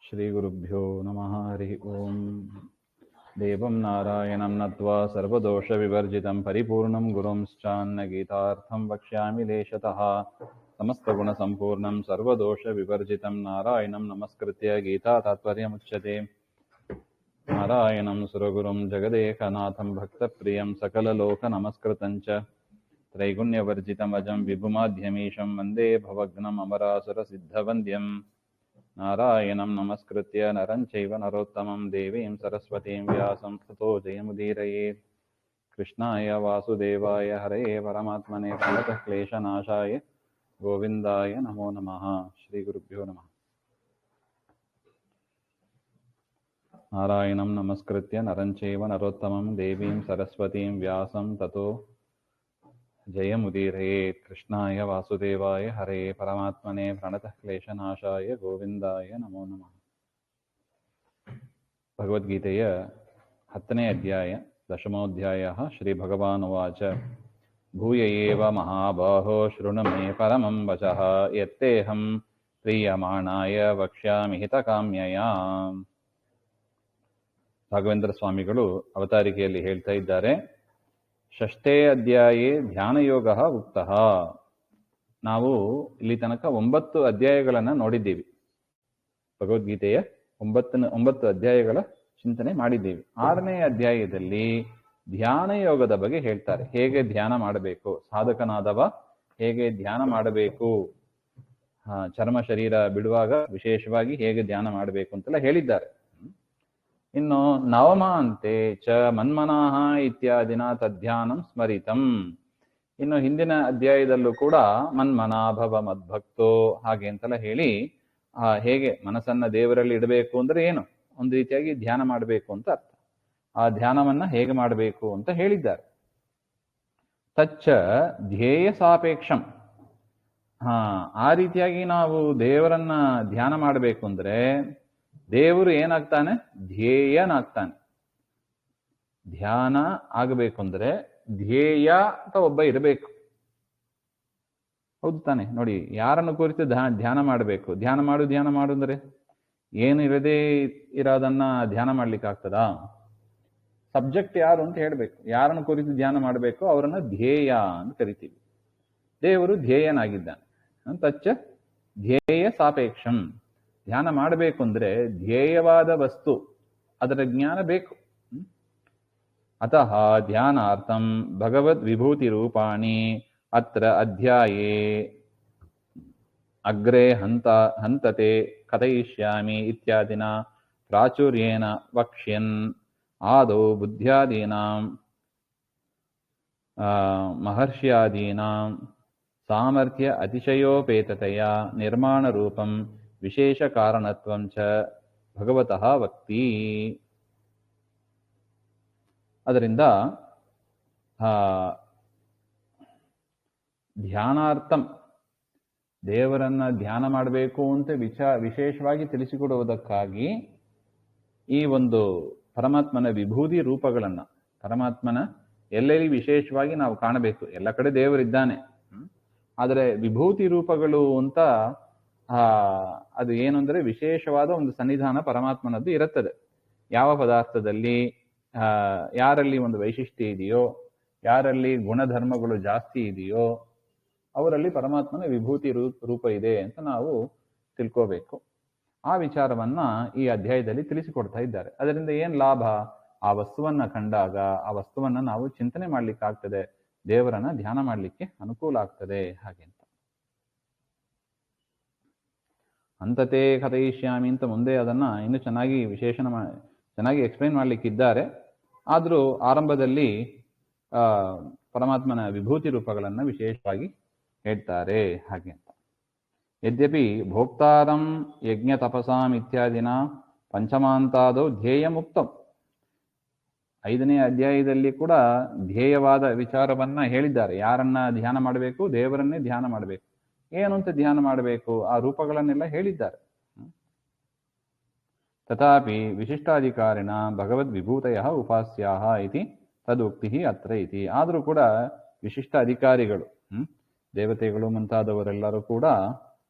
श्रीगुरुभ्यो नमः। हरिः ओम्। देवं नारायणं नत्वा सर्वदोषविवर्जितं परिपूर्णं गुरुंश्चान्नगीतार्थं वक्ष्यामि लेशतः। समस्तगुणसम्पूर्णं सर्वदोषविवर्जितं नारायणं नमस्कृत्य गीतातात्पर्यमुच्यते। नारायणं सुरगुरुं जगदेकनाथं भक्तप्रियं सकललोकनमस्कृतं च त्रैगुण्यवर्जितमजं विभुमाध्यमीशं वन्दे भवघ्नम् अमरासुरसिद्धवन्द्यम्। नारायणं नमस्कृत्य नरं चैव नरोत्तमं देवीं सरस्वतीं व्यासं ततो जयमुदीरयेत्। कृष्णाय वासुदेवाय हरये परमात्मने प्रणतः क्लेशनाशाय गोविन्दाय नमो नमः। श्रीगुरुभ्यो नमः। नारायणं नमस्कृत्य नरं चैव नरोत्तमं देवीं सरस्वतीं व्यासं ततो जयमुदीरयेत्। कृष्णाय वासुदेवाय हरये परमात्मने प्रणतः क्लेशनाशाय गोविन्दाय नमो नमः। भगवद्गीತೆಯ 10ನೇ ಅಧ್ಯಾಯ 10ಮೋಧ್ಯಾಯः ಶ್ರೀಭಗವಾನುವಾಚ ಭೂಯ ಏವ ಮಹಾಬಾಹೋ ಶೃಣು ಮೇ ಪರಮಂ ವಚಃ ಯತ್ತೇಹಂ ಪ್ರೀಯಮಾಣಾಯ ವಕ್ಷ್ಯಾಮಿ ಹಿತಕಾಮ್ಯಯ. ರಾಘವೇಂದ್ರ ಸ್ವಾಮಿಗಳು ಅವತಾರಿಕೆಯಲ್ಲಿ ಹೇಳ್ತಾ ಇದ್ದಾರೆ, ಷಷ್ಠೇ ಅಧ್ಯಾಯೇ ಧ್ಯಾನಯೋಗ ಉಕ್ತಃ. ನಾವು ಇಲ್ಲಿ ತನಕ 9 ಅಧ್ಯಾಯಗಳನ್ನು ನೋಡಿದ್ದೀವಿ. ಭಗವದ್ಗೀತೆಯ 9 ಅಧ್ಯಾಯಗಳ ಚಿಂತನೆ ಮಾಡಿದ್ದೀವಿ. 6ನೇ ಅಧ್ಯಾಯದಲ್ಲಿ ಧ್ಯಾನ ಯೋಗದ ಬಗ್ಗೆ ಹೇಳ್ತಾರೆ. ಹೇಗೆ ಧ್ಯಾನ ಮಾಡಬೇಕು, ಸಾಧಕನಾದವ ಹೇಗೆ ಧ್ಯಾನ ಮಾಡಬೇಕು, ಚರ್ಮ ಶರೀರ ಬಿಡುವಾಗ ವಿಶೇಷವಾಗಿ ಹೇಗೆ ಧ್ಯಾನ ಮಾಡಬೇಕು ಅಂತೆಲ್ಲ ಹೇಳಿದ್ದಾರೆ. ಇನ್ನು ನವಮ ಅಂತೆ ಚ ಮನ್ಮನಃ ಇತ್ಯಾದಿನ ತದ್ಧ್ಯಾನಂ ಸ್ಮರಿತಂ. ಇನ್ನು ಹಿಂದಿನ ಅಧ್ಯಾಯದಲ್ಲೂ ಕೂಡ ಮನ್ಮನಾ ಭವ ಮದ್ಭಕ್ತೋ ಹಾಗೆ ಅಂತೆಲ್ಲ ಹೇಳಿ ಹೇಗೆ ಮನಸ್ಸನ್ನ ದೇವರಲ್ಲಿ ಇಡಬೇಕು ಅಂದ್ರೆ ಏನು, ಒಂದು ರೀತಿಯಾಗಿ ಧ್ಯಾನ ಮಾಡಬೇಕು ಅಂತ ಅರ್ಥ. ಆ ಧ್ಯಾನವನ್ನ ಹೇಗೆ ಮಾಡಬೇಕು ಅಂತ ಹೇಳಿದ್ದಾರೆ. ತಚ್ಚ ಧ್ಯೇಯ ಸಾಪೇಕ್ಷಂ. ಆ ರೀತಿಯಾಗಿ ನಾವು ದೇವರನ್ನ ಧ್ಯಾನ ಮಾಡಬೇಕು ಅಂದ್ರೆ ದೇವರು ಏನಾಗ್ತಾನೆ, ಧ್ಯೇಯನಾಗ್ತಾನೆ. ಧ್ಯಾನ ಆಗಬೇಕು ಅಂದ್ರೆ ಧ್ಯೇಯ ಅಂತ ಒಬ್ಬ ಇರಬೇಕು. ಹೌದು ತಾನೆ? ನೋಡಿ, ಯಾರನ್ನು ಕುರಿತು ಧ್ಯಾನ ಮಾಡಬೇಕು? ಧ್ಯಾನ ಮಾಡು ಅಂದ್ರೆ ಏನು ಇರದೇ ಇರೋದನ್ನ ಧ್ಯಾನ ಮಾಡ್ಲಿಕ್ಕೆ ಆಗ್ತದಾ? ಸಬ್ಜೆಕ್ಟ್ ಯಾರು ಅಂತ ಹೇಳ್ಬೇಕು. ಯಾರನ್ನು ಕುರಿತು ಧ್ಯಾನ ಮಾಡಬೇಕು ಅವರನ್ನ ಧ್ಯೇಯ ಅಂತ ಕರಿತೀವಿ. ದೇವರು ಧ್ಯೇಯನಾಗಿದ್ದಾನೆ. ತಚ್ಚ ಧ್ಯೇಯ ಸಾಪೇಕ್ಷಂ. ಧ್ಯಾನ ಮಾಡಬೇಕು ಅಂದ್ರೆ ಧ್ಯೇಯವಾದ ವಸ್ತು, ಅದರ ಜ್ಞಾನ ಬೇಕು. ಅತಃ ಧ್ಯಾನಾರ್ಥಂ ಭಗವದ್ ವಿಭೂತಿ ರೂಪಾಣಿ ಅತ್ರ ಅಧ್ಯಾಯೇ ಅಗ್ರೆ ಹಂತತೆ ಕಥಯಿಷ್ಯಾಮಿ ಇತ್ಯಾದಿನ ಪ್ರಾಚುರ್ಯೇನ ವಕ್ಷ್ಯನ್ ಆದೌ ಬುದ್ಧ್ಯಾದೀನಾಂ ಮಹರ್ಷ್ಯಾದೀನಾಂ ಸಾಮರ್ಥ್ಯ ಅತಿಶಯೋಪೇತತೆಯ ನಿರ್ಮಾಣ ರೂಪಂ ವಿಶೇಷ ಕಾರಣತ್ವಂ ಚ ಭಗವತಃ ವಕ್ತಿ. ಅದರಿಂದ ಧ್ಯಾನಾರ್ಥಂ, ದೇವರನ್ನ ಧ್ಯಾನ ಮಾಡಬೇಕು ಅಂತ ವಿಶೇಷವಾಗಿ ತಿಳಿಸಿಕೊಡುವುದಕ್ಕಾಗಿ ಈ ಒಂದು ಪರಮಾತ್ಮನ ವಿಭೂತಿ ರೂಪಗಳನ್ನ, ಪರಮಾತ್ಮನ ಎಲ್ಲೆಲ್ಲಿ ವಿಶೇಷವಾಗಿ ನಾವು ಕಾಣಬೇಕು. ಎಲ್ಲ ಕಡೆ ದೇವರಿದ್ದಾನೆ, ಆದರೆ ವಿಭೂತಿ ರೂಪಗಳು ಅಂತ ಅದು ಏನು ಅಂದ್ರೆ ವಿಶೇಷವಾದ ಒಂದು ಸನ್ನಿಧಾನ ಪರಮಾತ್ಮನದ್ದು ಇರುತ್ತದೆ. ಯಾವ ಪದಾರ್ಥದಲ್ಲಿ ಯಾರಲ್ಲಿ ಒಂದು ವೈಶಿಷ್ಟ್ಯ ಇದೆಯೋ, ಯಾರಲ್ಲಿ ಗುಣಧರ್ಮಗಳು ಜಾಸ್ತಿ ಇದೆಯೋ ಅವರಲ್ಲಿ ಪರಮಾತ್ಮನ ವಿಭೂತಿ ರೂಪ ಇದೆ ಅಂತ ನಾವು ತಿಳ್ಕೋಬೇಕು. ಆ ವಿಚಾರವನ್ನ ಈ ಅಧ್ಯಾಯದಲ್ಲಿ ತಿಳಿಸಿಕೊಡ್ತಾ ಇದ್ದಾರೆ. ಅದರಿಂದ ಏನ್ ಲಾಭ? ಆ ವಸ್ತುವನ್ನ ಕಂಡಾಗ ಆ ವಸ್ತುವನ್ನ ನಾವು ಚಿಂತನೆ ಮಾಡ್ಲಿಕ್ಕೆ ಆಗ್ತದೆ, ದೇವರನ್ನ ಧ್ಯಾನ ಮಾಡ್ಲಿಕ್ಕೆ ಅನುಕೂಲ ಆಗ್ತದೆ. ಹಾಗೆ ಅಂತ ಅಂತತೆ ಕಥಯಿಷ್ಯಾಮಿ ಅಂತ ಮುಂದೆ ಅದನ್ನ ಇನ್ನು ಚೆನ್ನಾಗಿ ಎಕ್ಸ್ಪ್ಲೈನ್ ಮಾಡ್ಲಿಕ್ಕಿದ್ದಾರೆ. ಆದ್ರೂ ಆರಂಭದಲ್ಲಿ ಪರಮಾತ್ಮನ ವಿಭೂತಿ ರೂಪಗಳನ್ನ ವಿಶೇಷವಾಗಿ ಹೇಳ್ತಾರೆ. ಹಾಗೆ ಅಂತ ಯದ್ಯಪಿ ಭೋಕ್ತಾರಂ ಯಜ್ಞ ತಪಸಾಂ ಇತ್ಯಾದಿನ ಪಂಚಮಾಂತಾದೌ ಧ್ಯೇಯ ಮುಕ್ತಂ. 5ನೇ ಅಧ್ಯಾಯದಲ್ಲಿ ಕೂಡ ಧ್ಯೇಯವಾದ ವಿಚಾರವನ್ನ ಹೇಳಿದ್ದಾರೆ. ಯಾರನ್ನ ಧ್ಯಾನ ಮಾಡಬೇಕು? ದೇವರನ್ನೇ ಧ್ಯಾನ ಮಾಡಬೇಕು. ಏನು ಅಂತ ಧ್ಯಾನ ಮಾಡಬೇಕು? ಆ ರೂಪಗಳನ್ನೆಲ್ಲ ಹೇಳಿದ್ದಾರೆ. ತಥಾಪಿ ವಿಶಿಷ್ಟಾಧಿಕಾರಿಣ ಭಗವದ್ ವಿಭೂತಯ ಉಪಾಸ್ಯಾಹ ಇತಿ ತದುಕ್ತಿ ಅತ್ರ ಇತಿ. ಆದರೂ ಕೂಡ ವಿಶಿಷ್ಟ ಅಧಿಕಾರಿಗಳು, ದೇವತೆಗಳು ಮುಂತಾದವರೆಲ್ಲರೂ ಕೂಡ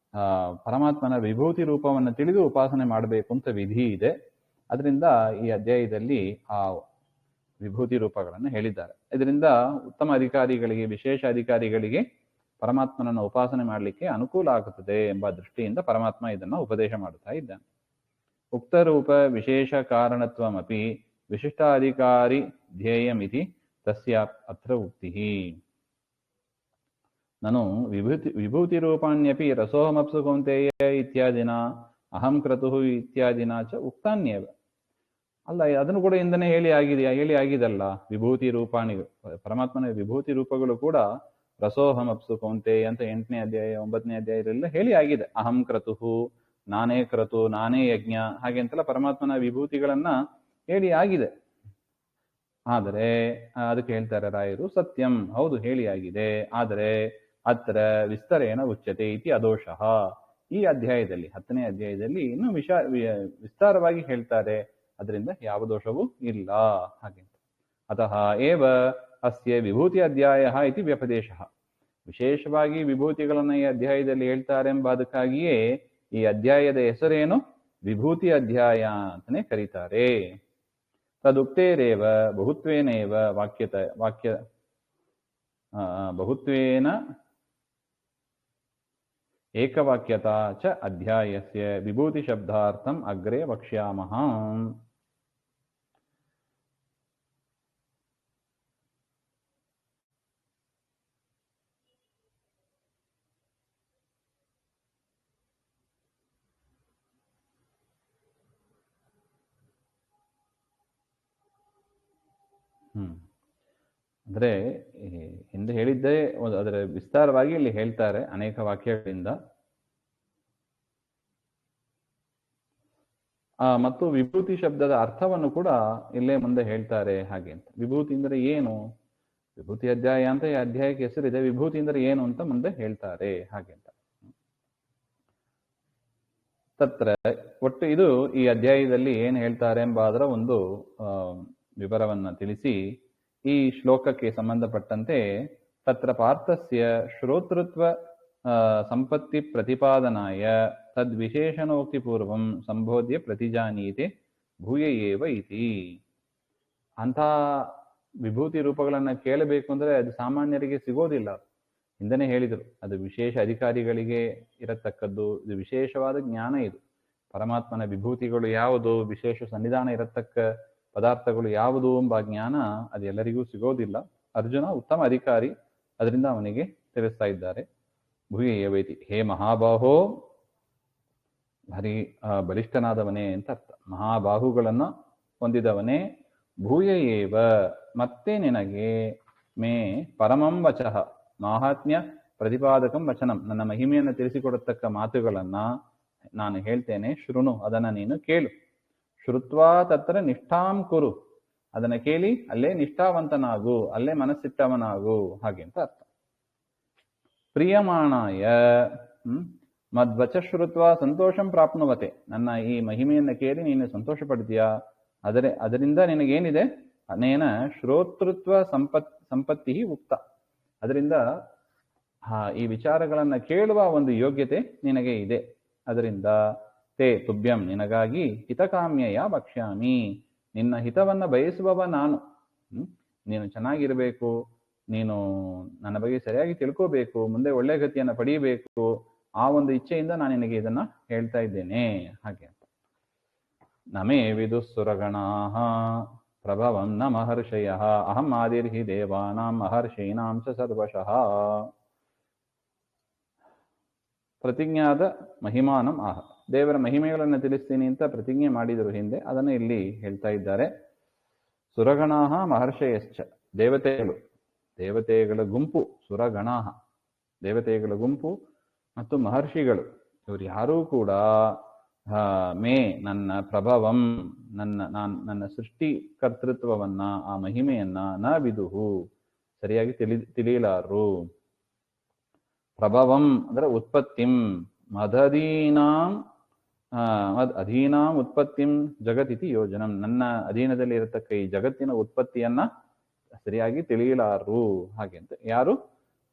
ಪರಮಾತ್ಮನ ವಿಭೂತಿ ರೂಪವನ್ನು ತಿಳಿದು ಉಪಾಸನೆ ಮಾಡಬೇಕು ಅಂತ ವಿಧಿ ಇದೆ. ಅದರಿಂದ ಈ ಅಧ್ಯಾಯದಲ್ಲಿ ಆ ವಿಭೂತಿ ರೂಪಗಳನ್ನು ಹೇಳಿದ್ದಾರೆ. ಇದರಿಂದ ಉತ್ತಮ ಅಧಿಕಾರಿಗಳಿಗೆ, ವಿಶೇಷ ಅಧಿಕಾರಿಗಳಿಗೆ ಪರಮಾತ್ಮನನ್ನು ಉಪಾಸನೆ ಮಾಡಲಿಕ್ಕೆ ಅನುಕೂಲ ಆಗುತ್ತದೆ ಎಂಬ ದೃಷ್ಟಿಯಿಂದ ಪರಮಾತ್ಮ ಇದನ್ನು ಉಪದೇಶ ಮಾಡುತ್ತಾ ಇದ್ದಾನೆ. ಉಕ್ತರೂಪ ವಿಶೇಷ ಕಾರಣತ್ವಮಪಿ ವಿಶಿಷ್ಟಾಧಿಕಾರಿ ಧ್ಯೇಯಮಿತಿ ತಸ್ಯ ಅತ್ರ ಉಕ್ತಿ. ನಾನು ವಿಭೂತಿ ರೂಪಾಣ್ಯಪಿ ರಸೋಹಮಪ್ಸು ಕೌಂತೆಯ ಇತ್ಯಾದಿನ ಅಹಂ ಕ್ರತು ಇತ್ಯಾದಿನ ಚ ಉಕ್ತಾನ್ಯವ. ಅಲ್ಲ, ಅದನ್ನು ಕೂಡ ಇಂದನೇ ಹೇಳಿ ಆಗಿದಲ್ಲ. ವಿಭೂತಿ ರೂಪಾಣಿ, ಪರಮಾತ್ಮನ ವಿಭೂತಿ ರೂಪಗಳು ಕೂಡ ರಸೋಹಮಪ್ಸು ಕೌಂತೆಯ ಅಂತ 8ನೇ ಅಧ್ಯಾಯ 9ನೇ ಅಧ್ಯಾಯದಲ್ಲ ಹೇಳಿ ಆಗಿದೆ. ಅಹಂ ಕ್ರತು, ನಾನೇ ಕ್ರತು, ನಾನೇ ಯಜ್ಞ, ಹಾಗೆ ಅಂತೆಲ್ಲ ಪರಮಾತ್ಮನ ವಿಭೂತಿಗಳನ್ನ ಹೇಳಿ ಆಗಿದೆ. ಆದರೆ ಅದಕ್ಕೆ ಹೇಳ್ತಾರೆ ರಾಯರು, ಸತ್ಯಂ, ಹೌದು ಹೇಳಿ ಆಗಿದೆ, ಆದರೆ ಅತ್ರ ವಿಸ್ತರೇಣ ಉಚ್ಯತೆ ಇತಿ ಅದೋಷಃ. ಈ ಅಧ್ಯಾಯದಲ್ಲಿ 10ನೇ ಅಧ್ಯಾಯದಲ್ಲಿ ಇನ್ನೂ ವಿಸ್ತಾರವಾಗಿ ಹೇಳ್ತಾರೆ, ಅದರಿಂದ ಯಾವ ದೋಷವೂ ಇಲ್ಲ. ಹಾಗೆ ಅತಃ ಏವ ಅಸ್ಯ ವಿಭೂತಿ ಅಧ್ಯಾಯ ಇತಿ ವ್ಯಪದೇಶ. ವಿಶೇಷವಾಗಿ ವಿಭೂತಿಗಳನ್ನ ಈ ಅಧ್ಯಾಯದಲ್ಲಿ ಹೇಳ್ತಾರೆ ಎಂಬ ಅದಕ್ಕಾಗಿಯೇ ಈ ಅಧ್ಯಾಯದ ಹೆಸರೇನು ವಿಭೂತಿ ಅಧ್ಯಾಯ ಅಂತಾನೆ ಕರೀತಾರೆ. ತದುಕ್ತೇರೇವ ಬಹುತ್ವೇನೇವ ಬಹುತ್ವೇನ ಏಕವಾಕ್ಯತಾ ಚ ಅಧ್ಯಾಯಸ್ಯ ವಿಭೂತಿ ಶಬ್ದಾರ್ಥಂ ಅಗ್ರೆ ವಕ್ಷ್ಯಾಮಃ. ಅಂದ್ರೆ ಹಿಂದೆ ಹೇಳಿದ್ದೇ ಅದರ ವಿಸ್ತಾರವಾಗಿ ಇಲ್ಲಿ ಹೇಳ್ತಾರೆ ಅನೇಕ ವಾಕ್ಯಗಳಿಂದ. ಮತ್ತು ವಿಭೂತಿ ಶಬ್ದದ ಅರ್ಥವನ್ನು ಕೂಡ ಇಲ್ಲೇ ಮುಂದೆ ಹೇಳ್ತಾರೆ. ಹಾಗೆ ಅಂತ ವಿಭೂತಿ ಅಂದರೆ ಏನು, ವಿಭೂತಿ ಅಧ್ಯಾಯ ಅಂತ ಈ ಅಧ್ಯಾಯಕ್ಕೆ ಹೆಸರಿದೆ, ವಿಭೂತಿ ಅಂದರೆ ಏನು ಅಂತ ಮುಂದೆ ಹೇಳ್ತಾರೆ. ಹಾಗೆ ಅಂತ ತತ್ರ ಒಟ್ಟು ಇದು ಈ ಅಧ್ಯಾಯದಲ್ಲಿ ಏನು ಹೇಳ್ತಾರೆ ಎಂಬ ಅದರ ಒಂದು ವಿವರವನ್ನ ತಿಳಿಸಿ ಈ ಶ್ಲೋಕಕ್ಕೆ ಸಂಬಂಧಪಟ್ಟಂತೆ ತತ್ರ ಪಾರ್ಥಸ್ಯ ಶ್ರೋತೃತ್ವ ಸಂಪತ್ತಿ ಪ್ರತಿಪಾದನಾಯ ತದ್ವಿಶೇಷಣೋಕ್ತಿ ಪೂರ್ವಂ ಸಂಬೋಧ್ಯ ಪ್ರತಿಜಾನೀತೆ ಭೂಯ ಏವ ಇತಿ. ಅಂಥ ವಿಭೂತಿ ರೂಪಗಳನ್ನು ಕೇಳಬೇಕು ಅಂದರೆ ಅದು ಸಾಮಾನ್ಯರಿಗೆ ಸಿಗೋದಿಲ್ಲ. ಹಿಂದನೇ ಹೇಳಿದರು, ಅದು ವಿಶೇಷ ಅಧಿಕಾರಿಗಳಿಗೆ ಇರತಕ್ಕದ್ದು. ಇದು ವಿಶೇಷವಾದ ಜ್ಞಾನ. ಇದು ಪರಮಾತ್ಮನ ವಿಭೂತಿಗಳು ಯಾವುದು, ವಿಶೇಷ ಸನ್ನಿಧಾನ ಇರತಕ್ಕ ಪದಾರ್ಥಗಳು ಯಾವುದು ಎಂಬ ಜ್ಞಾನ ಅದು ಎಲ್ಲರಿಗೂ ಸಿಗೋದಿಲ್ಲ. ಅರ್ಜುನ ಉತ್ತಮ ಅಧಿಕಾರಿ, ಅದರಿಂದ ಅವನಿಗೆ ತಿಳಿಸ್ತಾ ಇದ್ದಾರೆ. ಭೂಯ ಏವೈತಿ, ಹೇ ಮಹಾಬಾಹೋ, ಭಾರಿ ಬಲಿಷ್ಠನಾದವನೇ ಅಂತ ಅರ್ಥ. ಮಹಾಬಾಹುಗಳನ್ನ ಹೊಂದಿದವನೇ, ಭೂಯ ಏವ, ಮತ್ತೆ ನಿನಗೆ, ಮೇ ಪರಮಂ ವಚಃ ಮಾಹಾತ್ಮ್ಯ ಪ್ರತಿಪಾದಕಂ ವಚನಂ, ನನ್ನ ಮಹಿಮೆಯನ್ನು ತಿಳಿಸಿಕೊಡತಕ್ಕ ಮಾತುಗಳನ್ನ ನಾನು ಹೇಳ್ತೇನೆ. ಶೃಣು, ಅದನ್ನ ನೀನು ಕೇಳು. ಶ್ರುತ್ವಾ ತತ್ರ ನಿಷ್ಠಾಂ ಕುರು, ಅದನ್ನ ಕೇಳಿ ಅಲ್ಲೇ ನಿಷ್ಠಾವಂತನಾಗು, ಅಲ್ಲೇ ಮನಸ್ಸಿಟ್ಟವನಾಗು, ಹಾಗೆ ಅಂತ ಅರ್ಥ. ಪ್ರಿಯಮಾಣಾಯ ಮದ್ವಚ ಶ್ರುತ್ವ ಸಂತೋಷಂ ಪ್ರಾಪ್ನುವತೆ, ನನ್ನ ಈ ಮಹಿಮೆಯನ್ನು ಕೇಳಿ ನೀನು ಸಂತೋಷ ಪಡ್ತೀಯಾ, ಅದರಿಂದ ನಿನಗೇನಿದೆ, ಅನೇನ ಶ್ರೋತೃತ್ವ ಸಂಪತ್ತಿ ಉಕ್ತ, ಅದರಿಂದ ಈ ವಿಚಾರಗಳನ್ನ ಕೇಳುವ ಒಂದು ಯೋಗ್ಯತೆ ನಿನಗೆ ಇದೆ. ಅದರಿಂದ ತೇ ತುಭ್ಯಂ, ನಿನಗಾಗಿ ಹಿತಕಾಮ್ಯಯ ವಕ್ಷ್ಯಾಮಿ, ನಿನ್ನ ಹಿತವನ್ನ ಬಯಸುವವ ನಾನು. ನೀನು ಚೆನ್ನಾಗಿರ್ಬೇಕು, ನೀನು ನನ್ನ ಬಗ್ಗೆ ಸರಿಯಾಗಿ ತಿಳ್ಕೋಬೇಕು, ಮುಂದೆ ಒಳ್ಳೆ ಗತಿಯನ್ನು ಪಡೆಯಬೇಕು, ಆ ಒಂದು ಇಚ್ಛೆಯಿಂದ ನಾನು ನಿನಗೆ ಇದನ್ನ ಹೇಳ್ತಾ ಇದ್ದೇನೆ. ಹಾಗೆ ಅಂತ ನಮೇ ವಿದುಸ್ಸುರಗಣಾಃ ಪ್ರಭವಂ ನ ಮಹರ್ಷಯಃ ಅಹಂ ಆದಿರ್ಹಿ ದೇವಾನಾಂ ಮಹರ್ಷೀಣಾಂ ಚ ಸರ್ವಶಃ. ಪ್ರತಿಜ್ಞಾದ ಮಹಿಮಾನಂ ಆಹ, ದೇವರ ಮಹಿಮೆಗಳನ್ನು ತಿಳಿಸ್ತೀನಿ ಅಂತ ಪ್ರತಿಜ್ಞೆ ಮಾಡಿದರು ಹಿಂದೆ, ಅದನ್ನು ಇಲ್ಲಿ ಹೇಳ್ತಾ ಇದ್ದಾರೆ. ಸುರಗಣಾಃ ಮಹರ್ಷಯಶ್ಚ, ದೇವತೆಗಳ ಗುಂಪು, ಸುರಗಣಾಃ ದೇವತೆಗಳ ಗುಂಪು ಮತ್ತು ಮಹರ್ಷಿಗಳು, ಇವರು ಯಾರೂ ಕೂಡ ಮೇ ನನ್ನ ಪ್ರಭವಂ, ನನ್ನ ಸೃಷ್ಟಿ ಕರ್ತೃತ್ವವನ್ನ, ಆ ಮಹಿಮೆಯನ್ನ ನ ವಿದುಹು, ಸರಿಯಾಗಿ ತಿಳಿಯಲಾರು. ಪ್ರಭವಂ ಅಂದ್ರೆ ಉತ್ಪತ್ತಿಂ, ಅಧೀನಾಂ ಉತ್ಪತ್ತಿಂ ಜಗತ್ತಿತಿ ಯೋಜನಂ, ನನ್ನ ಅಧೀನದಲ್ಲಿ ಇರತಕ್ಕ ಈ ಜಗತ್ತಿನ ಉತ್ಪತ್ತಿಯನ್ನ ಸರಿಯಾಗಿ ತಿಳಿಯಲಾರು. ಹಾಗೆ ಅಂತ ಯಾರು,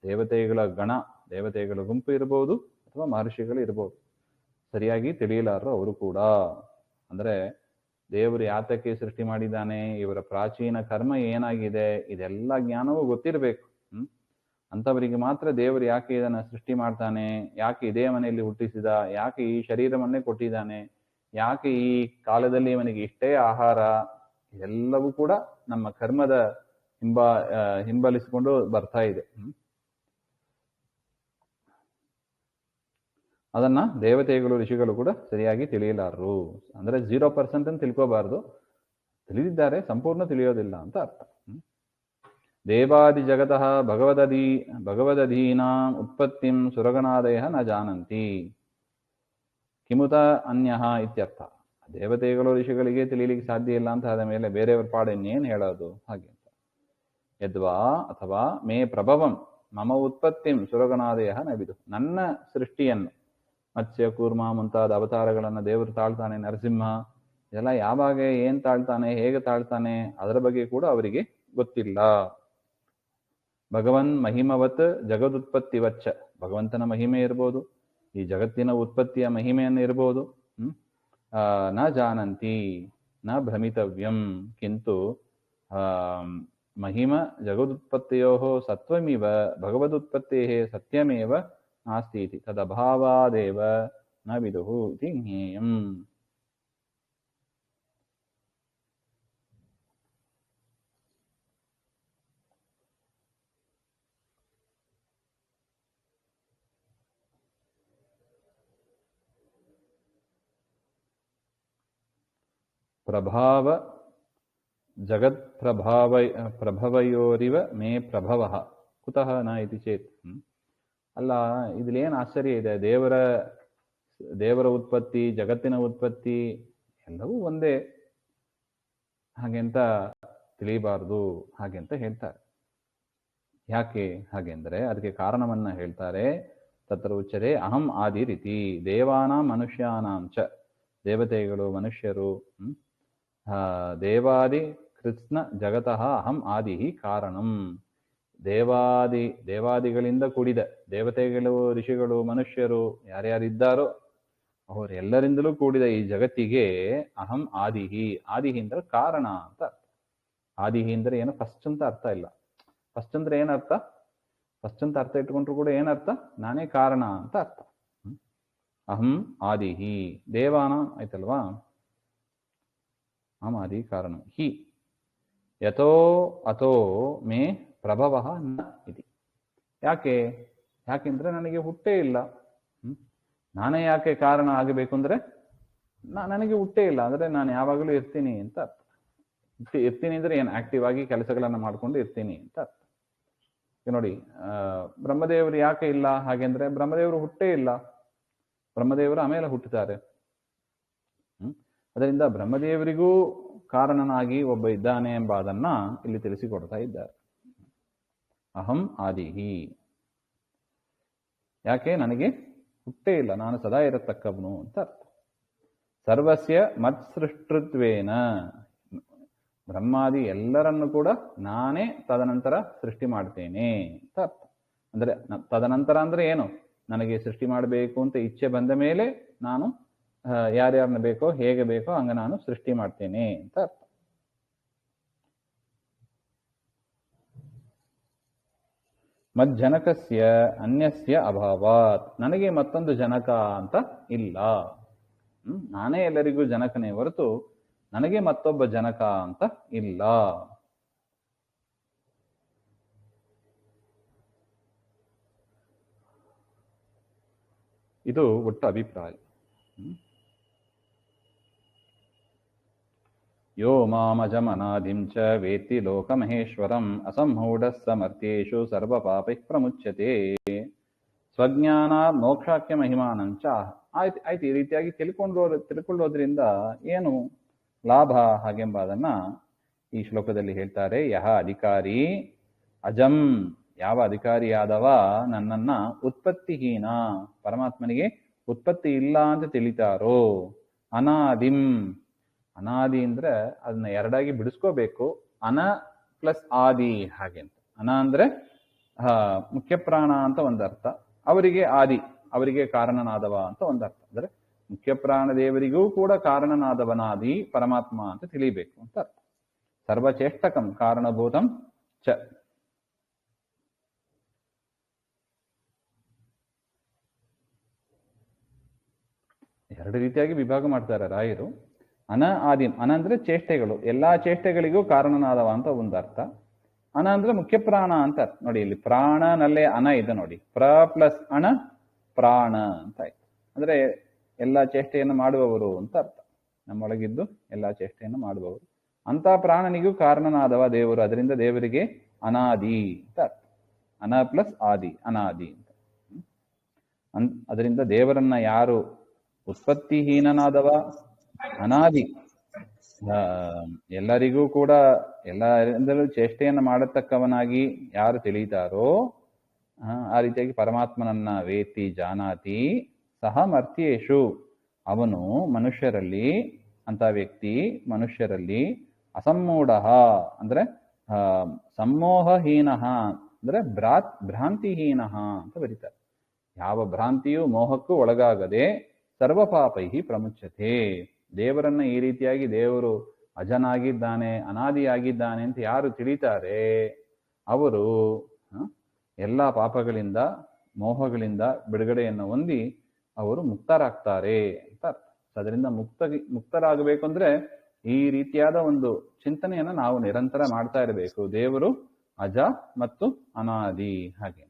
ದೇವತೆಗಳ ಗಣ, ದೇವತೆಗಳ ಗುಂಪು ಇರಬಹುದು, ಅಥವಾ ಮಹರ್ಷಿಗಳು ಇರ್ಬೋದು, ಸರಿಯಾಗಿ ತಿಳಿಯಲಾರರು ಅವರು ಕೂಡ. ಅಂದ್ರೆ ದೇವರು ಯಾತಕ್ಕೆ ಸೃಷ್ಟಿ ಮಾಡಿದ್ದಾನೆ, ಇವರ ಪ್ರಾಚೀನ ಕರ್ಮ ಏನಾಗಿದೆ, ಇದೆಲ್ಲ ಜ್ಞಾನವೂ ಗೊತ್ತಿರಬೇಕು. ಅಂಥವರಿಗೆ ಮಾತ್ರ ದೇವರು ಯಾಕೆ ಇದನ್ನ ಸೃಷ್ಟಿ ಮಾಡ್ತಾನೆ, ಯಾಕೆ ಇದೇ ಮನೆಯಲ್ಲಿ ಹುಟ್ಟಿಸಿದ, ಯಾಕೆ ಈ ಶರೀರವನ್ನೇ ಕೊಟ್ಟಿದ್ದಾನೆ, ಯಾಕೆ ಈ ಕಾಲದಲ್ಲಿ ಇವನಿಗೆ ಇಷ್ಟೇ ಆಹಾರ, ಇದೆಲ್ಲವೂ ಕೂಡ ನಮ್ಮ ಕರ್ಮದ ಹಿಂಬಲಿಸಿಕೊಂಡು ಬರ್ತಾ ಇದೆ. ಅದನ್ನ ದೇವತೆಗಳು ಋಷಿಗಳು ಕೂಡ ಸರಿಯಾಗಿ ತಿಳಿಯಲಾರರು. ಅಂದ್ರೆ 0% ಅಂತ ತಿಳ್ಕೋಬಾರ್ದು, ತಿಳಿದಿದ್ದಾರೆ, ಸಂಪೂರ್ಣ ತಿಳಿಯೋದಿಲ್ಲ ಅಂತ ಅರ್ಥ. ದೇವಾದಿ ಜಗತಃ ಭಗವದಧೀನಾ ಉತ್ಪತ್ತಿಂ ಸುರಗಣಾದಯ ನ ಜಾನಂತಿ ಕಿಮುತ ಅನ್ಯಃ ಇತ್ಯರ್ಥ. ದೇವತೆಗಳು ಋಷಿಗಳಿಗೆ ತಿಳಿಲಿಕ್ಕೆ ಸಾಧ್ಯ ಇಲ್ಲ ಅಂತ ಆದ ಮೇಲೆ ಬೇರೆಯವ್ರ ಪಾಡು ಇನ್ನೇನು ಹೇಳೋದು ಹಾಗೆ ಅಂತ. ಯದ್ವಾ ಅಥವಾ ಮೇ ಪ್ರಭವಂ ಮಮ ಉತ್ಪತ್ತಿಂ ಸುರಗಣಾದಯ ನಬಿದು, ನನ್ನ ಸೃಷ್ಟಿಯನ್ನು ಮತ್ಸ್ಯ ಕೂರ್ಮ ಮುಂತಾದ ಅವತಾರಗಳನ್ನು ದೇವರು ತಾಳ್ತಾನೆ, ನರಸಿಂಹ ಇದೆಲ್ಲ ಯಾವಾಗ ಏನ್ ತಾಳ್ತಾನೆ, ಹೇಗೆ ತಾಳ್ತಾನೆ, ಅದರ ಬಗ್ಗೆ ಕೂಡ ಅವರಿಗೆ ಗೊತ್ತಿಲ್ಲ. ಭಗವನ್ ಮಹಿಮವತ್ ಜಗದುತ್ಪತ್ತಿ ವಚ್ಚ, ಭಗವಂತನ ಮಹಿಮೆ ಇರ್ಬೋದು, ಈ ಜಗತ್ತಿನ ಉತ್ಪತ್ತಿಯ ಮಹಿಮೆಯನ್ನು ಇರ್ಬೋದು. ನ ಜಾನಂತಿ ನ ಭ್ರಮಿತವ್ಯಂ ಕಿಂತು ಮಹಿಮ ಜಗದುತ್ಪತ್ತಿಯೋ ಸತ್ವಮಿವ ಭಗವದುತ್ಪತ್ತೇ ಸತ್ಯಮೇವ ನಾಸ್ತಿ ಇತಿ ತದಭಾವಾದೇವ ನ ವಿದುಃ ಇತಿ ಜ್ಞೇಯಂ. ಪ್ರಭಾವ ಪ್ರಭವಯೋರಿವ ಮೇ ಪ್ರಭವಃ ಕುತಃ ನ ಇತಿ ಚೇತ್. ಅಲ್ಲ, ಇದ್ಲೇನು ಆಶ್ಚರ್ಯ ಇದೆ, ದೇವರ ಉತ್ಪತ್ತಿ, ಜಗತ್ತಿನ ಉತ್ಪತ್ತಿ ಎಲ್ಲವೂ ಒಂದೇ, ಹಾಗೆಂತ ತಿಳಿಬಾರ್ದು ಹಾಗೆಂತ ಹೇಳ್ತಾರೆ. ಯಾಕೆ ಹಾಗೆಂದ್ರೆ ಅದಕ್ಕೆ ಕಾರಣವನ್ನ ಹೇಳ್ತಾರೆ. ತತ್ರ ಉಚ್ಚರೆ ಅಹಂ ಆದಿ ರೀತಿ ದೇವಾನಾಂ ಮನುಷ್ಯಾನಾಂ ಚ, ದೇವತೆಗಳು ಮನುಷ್ಯರು, ದೇವಾದಿ ಕೃತ್ಸ್ನ ಜಗತಃ ಅಹಂ ಆದಿ ಕಾರಣಂ, ದೇವಾದಿಗಳಿಂದ ಕೂಡಿದ ದೇವತೆಗಳು, ಋಷಿಗಳು, ಮನುಷ್ಯರು ಯಾರ್ಯಾರಿದ್ದಾರೋ ಅವರೆಲ್ಲರಿಂದಲೂ ಕೂಡಿದ ಈ ಜಗತ್ತಿಗೆ ಅಹಂ ಆದಿಹಿ, ಆದಿಹಿ ಅಂದ್ರೆ ಕಾರಣ ಅಂತ ಅರ್ಥ. ಆದಿಹಿ ಅಂದ್ರೆ ಏನು ಫಸ್ಟ್ ಅಂತ ಅರ್ಥ ಇಲ್ಲ. ಫಸ್ಟ್ ಅಂದ್ರೆ ಏನರ್ಥ, ಫಸ್ಟ್ ಅಂತ ಅರ್ಥ ಇಟ್ಕೊಂಡ್ರು ಕೂಡ ಏನರ್ಥ, ನಾನೇ ಕಾರಣ ಅಂತ ಅರ್ಥ. ಅಹಂ ಆದಿಹಿ ದೇವಾನ ಆಯ್ತಲ್ವಾ, ಅಹಂ ಆದಿ ಕಾರಣ ಹಿ ಯಥೋ ಅಥೋ ಮೇ ಪ್ರಭವ ನ ಇತಿ. ಯಾಕೆಂದ್ರೆ ನನಗೆ ಹುಟ್ಟೇ ಇಲ್ಲ. ನಾನೇ ಯಾಕೆ ಕಾರಣ ಆಗಬೇಕು ಅಂದ್ರೆ ನನಗೆ ಹುಟ್ಟೇ ಇಲ್ಲ, ಅಂದ್ರೆ ನಾನು ಯಾವಾಗಲೂ ಇರ್ತೀನಿ ಅಂತ ಅರ್ಥ. ಇರ್ತೀನಿ ಅಂದ್ರೆ ಏನು, ಆಕ್ಟಿವ್ ಆಗಿ ಕೆಲಸಗಳನ್ನ ಮಾಡ್ಕೊಂಡು ಇರ್ತೀನಿ ಅಂತ ಅರ್ಥ. ನೋಡಿ, ಬ್ರಹ್ಮದೇವರು ಯಾಕೆ ಇಲ್ಲ ಹಾಗೆಂದ್ರೆ ಬ್ರಹ್ಮದೇವರು ಹುಟ್ಟೇ ಇಲ್ಲ, ಬ್ರಹ್ಮದೇವರು ಆಮೇಲೆ ಹುಟ್ಟುತ್ತಾರೆ. ಅದರಿಂದ ಬ್ರಹ್ಮದೇವರಿಗೂ ಕಾರಣನಾಗಿ ಒಬ್ಬ ಇದ್ದಾನೆ ಎಂಬ ಅದನ್ನ ಇಲ್ಲಿ ತಿಳಿಸಿಕೊಡ್ತಾ ಇದ್ದಾರೆ. ಅಹಂ ಆದಿಹಿ, ಯಾಕೆ ನನಗೆ ಹುಟ್ಟೇ ಇಲ್ಲ, ನಾನು ಸದಾ ಇರತಕ್ಕವನು ಅಂತ ಅರ್ಥ. ಸರ್ವಸ್ಯ ಮತ್ಸೃಷ್ಟೃತ್ವೇನ, ಬ್ರಹ್ಮಾದಿ ಎಲ್ಲರನ್ನು ಕೂಡ ನಾನೇ ತದನಂತರ ಸೃಷ್ಟಿ ಮಾಡ್ತೇನೆ ಅಂತ ಅರ್ಥ. ಅಂದ್ರೆ ತದನಂತರ ಅಂದ್ರೆ ಏನು, ನನಗೆ ಸೃಷ್ಟಿ ಮಾಡಬೇಕು ಅಂತ ಇಚ್ಛೆ ಬಂದ ಮೇಲೆ ನಾನು ಯಾರ್ಯಾರನ್ನ ಬೇಕೋ ಹೇಗೆ ಬೇಕೋ ಹಂಗ ನಾನು ಸೃಷ್ಟಿ ಮಾಡ್ತೇನೆ ಅಂತ ಅರ್ಥ. ಮಜ್ಜನಕಸ್ಯ ಅನ್ಯಸ್ಯ ಅಭಾವಾತ್, ನನಗೆ ಮತ್ತೊಂದು ಜನಕ ಅಂತ ಇಲ್ಲ. ನಾನೇ ಎಲ್ಲರಿಗೂ ಜನಕನೇ ಹೊರತು ನನಗೆ ಮತ್ತೊಬ್ಬ ಜನಕ ಅಂತ ಇಲ್ಲ. ಇದು ಒಟ್ಟು ಅಭಿಪ್ರಾಯ. ಯೋ ಮಾಮಜಮನಾದಿಂ ಚ ವೇತ್ತಿ ಲೋಕಮಹೇಶ್ವರಂ ಅಸಂಮೂಢಃ ಸಮರ್ಥ್ಯೇಷು ಸರ್ವಪಾಪೈಃ ಪ್ರಮುಚ್ಯತೆ ಸ್ವಜ್ಞಾನ ಮೋಕ್ಷಾಖ್ಯ ಮಹಿಮಾನಂಚ. ಆಯ್ತು, ಈ ರೀತಿಯಾಗಿ ತಿಳ್ಕೊಳ್ಳೋದ್ರಿಂದ ಏನು ಲಾಭ ಹಾಗೆಂಬುದನ್ನ ಈ ಶ್ಲೋಕದಲ್ಲಿ ಹೇಳ್ತಾರೆ. ಯಹ ಅಧಿಕಾರಿ ಅಜಂ, ಯಾವ ಅಧಿಕಾರಿಯಾದವ ನನ್ನನ್ನ ಉತ್ಪತ್ತಿಹೀನ, ಪರಮಾತ್ಮನಿಗೆ ಉತ್ಪತ್ತಿ ಇಲ್ಲ ಅಂತ ತಿಳಿತಾರೋ, ಅನಾದಿಂ, ಅನಾದಿ ಅಂದ್ರೆ ಅದನ್ನ ಎರಡಾಗಿ ಬಿಡಿಸ್ಕೋಬೇಕು, ಅನ ಪ್ಲಸ್ ಆದಿ ಹಾಗೆ ಅಂತ. ಅನ ಅಂದ್ರೆ ಮುಖ್ಯ ಪ್ರಾಣ ಅಂತ ಒಂದು ಅರ್ಥ, ಅವರಿಗೆ ಆದಿ, ಅವರಿಗೆ ಕಾರಣನಾದವ ಅಂತ ಒಂದರ್ಥ. ಅಂದ್ರೆ ಮುಖ್ಯ ಪ್ರಾಣ ದೇವರಿಗೂ ಕೂಡ ಕಾರಣನಾದವನಾದಿ ಪರಮಾತ್ಮ ಅಂತ ತಿಳಿಬೇಕು ಅಂತ ಅರ್ಥ. ಸರ್ವಚೇಷ್ಟಕಂ ಕಾರಣಭೂತಂ ಚ. ಎರಡು ರೀತಿಯಾಗಿ ವಿಭಾಗ ಮಾಡ್ತಾರೆ ರಾಯರು. ಅನ ಆದಿ, ಅನ ಅಂದ್ರೆ ಚೇಷ್ಟೆಗಳು, ಎಲ್ಲಾ ಚೇಷ್ಟೆಗಳಿಗೂ ಕಾರಣನಾದವ ಅಂತ ಒಂದು ಅರ್ಥ. ಅನ ಅಂದ್ರೆ ಮುಖ್ಯ ಪ್ರಾಣ ಅಂತ ಅರ್ಥ. ನೋಡಿ ಇಲ್ಲಿ ಪ್ರಾಣನಲ್ಲೇ ಅನ ಇದೆ ನೋಡಿ, ಪ್ರ ಪ್ಲಸ್ ಅಣ ಪ್ರಾಣ ಅಂತ ಆಯ್ತು. ಅಂದ್ರೆ ಎಲ್ಲಾ ಚೇಷ್ಟೆಯನ್ನು ಮಾಡುವವರು ಅಂತ ಅರ್ಥ. ನಮ್ಮೊಳಗಿದ್ದು ಎಲ್ಲಾ ಚೇಷ್ಟೆಯನ್ನು ಮಾಡುವವರು ಅಂತ ಪ್ರಾಣನಿಗೂ ಕಾರಣನಾದವ ದೇವರು. ಅದರಿಂದ ದೇವರಿಗೆ ಅನಾದಿ ಅಂತ ಅರ್ಥ. ಅನ ಪ್ಲಸ್ ಆದಿ, ಅನಾದಿ ಅಂತ. ಅದರಿಂದ ದೇವರನ್ನ ಯಾರು ಉತ್ಪತ್ತಿಹೀನನಾದವ, ಅನಾದಿ, ಎಲ್ಲರಿಗೂ ಕೂಡ ಎಲ್ಲರಿಂದಲೂ ಚೇಷ್ಟೆಯನ್ನು ಮಾಡತಕ್ಕವನಾಗಿ ಯಾರು ತಿಳಿತಾರೋ ಆ ರೀತಿಯಾಗಿ ಪರಮಾತ್ಮನನ್ನ ವೇತಿ ಜಾನಾತಿ ಸಹ ಮರ್ತ್ಯೇಷು, ಅವನು ಮನುಷ್ಯರಲ್ಲಿ, ಅಂತ ವ್ಯಕ್ತಿ ಮನುಷ್ಯರಲ್ಲಿ ಅಸಮ್ಮೂಢ ಅಂದ್ರೆ ಸಮ್ಮೋಹಹೀನ ಅಂದ್ರೆ ಭ್ರಾಂತಿಹೀನ ಅಂತ ಬರೀತಾರೆ. ಯಾವ ಭ್ರಾಂತಿಯು ಮೋಹಕ್ಕೂ ಒಳಗಾಗದೆ ಸರ್ವಪಾಪೈಹಿ ಪ್ರಮುಚ್ಯತೆ. ದೇವರನ್ನ ಈ ರೀತಿಯಾಗಿ ದೇವರು ಅಜನಾಗಿದ್ದಾನೆ, ಅನಾದಿಯಾಗಿದ್ದಾನೆ ಅಂತ ಯಾರು ತಿಳಿತಾರೆ ಅವರು ಎಲ್ಲ ಪಾಪಗಳಿಂದ ಮೋಹಗಳಿಂದ ಬಿಡುಗಡೆಯನ್ನು ಹೊಂದಿ ಅವರು ಮುಕ್ತರಾಗ್ತಾರೆ ಅಂತ ಅರ್ಥ. ಅದರಿಂದ ಮುಕ್ತರಾಗಬೇಕು ಅಂದ್ರೆ ಈ ರೀತಿಯಾದ ಒಂದು ಚಿಂತನೆಯನ್ನ ನಾವು ನಿರಂತರ ಮಾಡ್ತಾ ಇರಬೇಕು. ದೇವರು ಅಜ ಮತ್ತು ಅನಾದಿ ಹಾಗೆ.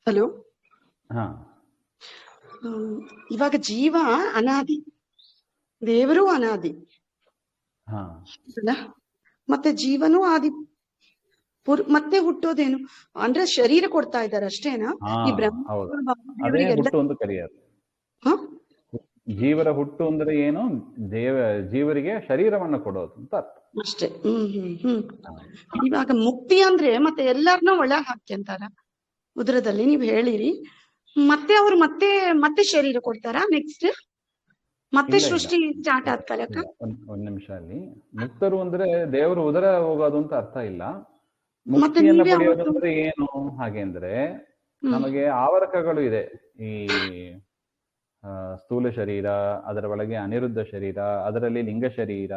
ಹಲೋ, ಹಾ, ಇವಾಗ ಜೀವ ಅನಾದಿ, ದೇವರು ಅನಾದಿ, ಹಾ, ಮತ್ತೆ ಜೀವನೂ ಆದಿ. ಮತ್ತೆ ಹುಟ್ಟೋದೇನು ಅಂದ್ರೆ ಶರೀರ ಕೊಡ್ತಾ ಇದ್ದಾರೆ ಅಷ್ಟೇನಾ? ಈ ಅದೇ ಹುಟ್ಟು ಅಂತ ಕರೆಯೋದು. ಜೀವರ ಹುಟ್ಟು ಅಂದ್ರೆ ಏನು? ಜೀವರಿಗೆ ಶರೀರವನ್ನು ಕೊಡೋದು ಅಂತ ಅರ್ಥ ಅಷ್ಟೇ. ಇವಾಗ ಮುಕ್ತಿ ಅಂದ್ರೆ ಮತ್ತೆ ಎಲ್ಲಾರನ್ನ ಒಳಗ್ ಹಾಕ್ಯಂತಾರ ಉದರದಲ್ಲಿ, ನೀವ್ ಹೇಳಿರಿ. ಮತ್ತೆ ಅವ್ರು ಮತ್ತೆ ಶರೀರ ಕೊಡ್ತಾರ ನೆಕ್ಸ್ಟ್? ಮತ್ತೆ ಸೃಷ್ಟಿ ಸ್ಟಾರ್ಟ್ ಆದ ಕಾಲಕ್ಕ? ಒಂದ್ ನಿಮಿಷ, ಅಲ್ಲಿ ಮುಕ್ತರು ಅಂದ್ರೆ ದೇವರು ಉದರ ಹೋಗೋದು ಅಂತ ಅರ್ಥ ಇಲ್ಲ. ಮುಕ್ತಿಯನ್ನ ಪಡೆಯೋದು ಅಂದ್ರೆ ಏನು ಹಾಗೆ ಅಂದ್ರೆ, ನಮಗೆ ಆವರಕಗಳು ಇದೆ. ಈ ಸ್ಥೂಲ ಶರೀರ, ಅದರ ಒಳಗೆ ಅನಿರುದ್ಧ ಶರೀರ, ಅದರಲ್ಲಿ ಲಿಂಗ ಶರೀರ,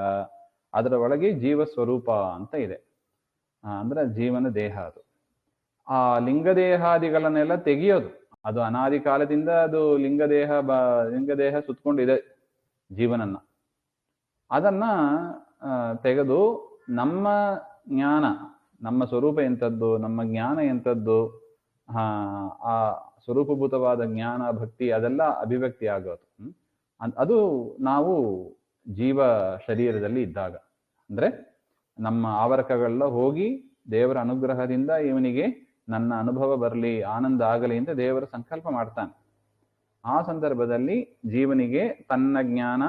ಅದರ ಒಳಗೆ ಜೀವ ಸ್ವರೂಪ ಅಂತ ಇದೆ. ಅಂದ್ರೆ ಜೀವನ ದೇಹ. ಅದು ಆ ಲಿಂಗದೇಹಾದಿಗಳನ್ನೆಲ್ಲ ತೆಗೆಯೋದು. ಅದು ಅನಾದಿ ಕಾಲದಿಂದ ಅದು ಲಿಂಗದೇಹ ಸುತ್ಕೊಂಡಿದೆ ಜೀವನನ್ನ. ಅದನ್ನ ತೆಗೆದು ನಮ್ಮ ಜ್ಞಾನ, ನಮ್ಮ ಸ್ವರೂಪ ಎಂಥದ್ದು, ನಮ್ಮ ಜ್ಞಾನ ಎಂಥದ್ದು, ಆ ಸ್ವರೂಪಭೂತವಾದ ಜ್ಞಾನ ಭಕ್ತಿ ಅದೆಲ್ಲ ಅಭಿವ್ಯಕ್ತಿ ಆಗೋದು. ಅದು ನಾವು ಜೀವ ಶರೀರದಲ್ಲಿ ಇದ್ದಾಗ, ಅಂದ್ರೆ ನಮ್ಮ ಆವರಕಗಳೆಲ್ಲ ಹೋಗಿ ದೇವರ ಅನುಗ್ರಹದಿಂದ ಇವನಿಗೆ ನನ್ನ ಅನುಭವ ಬರಲಿ, ಆನಂದ ಆಗಲಿ ಅಂತ ದೇವರ ಸಂಕಲ್ಪ ಮಾಡ್ತಾನೆ. ಆ ಸಂದರ್ಭದಲ್ಲಿ ಜೀವನಿಗೆ ತನ್ನ ಜ್ಞಾನ,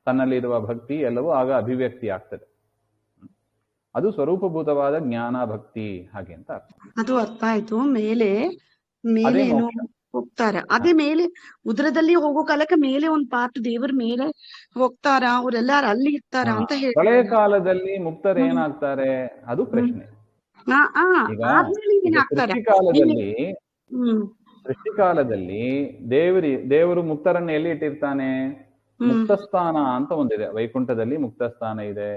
ತನ್ನಲ್ಲಿರುವ ಭಕ್ತಿ ಎಲ್ಲವೂ ಆಗ ಅಭಿವ್ಯಕ್ತಿ ಆಗ್ತದೆ. ಅದು ಸ್ವರೂಪಭೂತವಾದ ಜ್ಞಾನ ಭಕ್ತಿ ಹಾಗೆ ಅಂತ ಅರ್ಥ. ಅದು ಅರ್ಥ ಆಯ್ತು. ಮೇಲೆ ಹೋಗ್ತಾರ, ಅದೇ ಮೇಲೆ ಉದರದಲ್ಲಿ ಹೋಗೋ ಕಾಲಕ್ಕೆ ಮೇಲೆ ಒಂದ್ ಪಾರ್ಟ್ ದೇವರ ಮೇಲೆ ಹೋಗ್ತಾರ, ಅವ್ರೆಲ್ಲಾರು ಅಲ್ಲಿ ಇರ್ತಾರ ಅಂತ ಹೇಳಿ. ಹಳೆಯ ಕಾಲದಲ್ಲಿ ಮುಕ್ತರು ಏನಾಗ್ತಾರೆ ಅದು ಪ್ರಶ್ನೆ. ಸೃಷ್ಟಿಕಾಲದಲ್ಲಿ ದೇವರು ಮುಕ್ತರನ್ನ ಎಲ್ಲಿ ಇಟ್ಟಿರ್ತಾನೆ? ಮುಕ್ತಸ್ಥಾನ ಅಂತ ಒಂದಿದೆ. ವೈಕುಂಠದಲ್ಲಿ ಮುಕ್ತಸ್ಥಾನ ಇದೆ,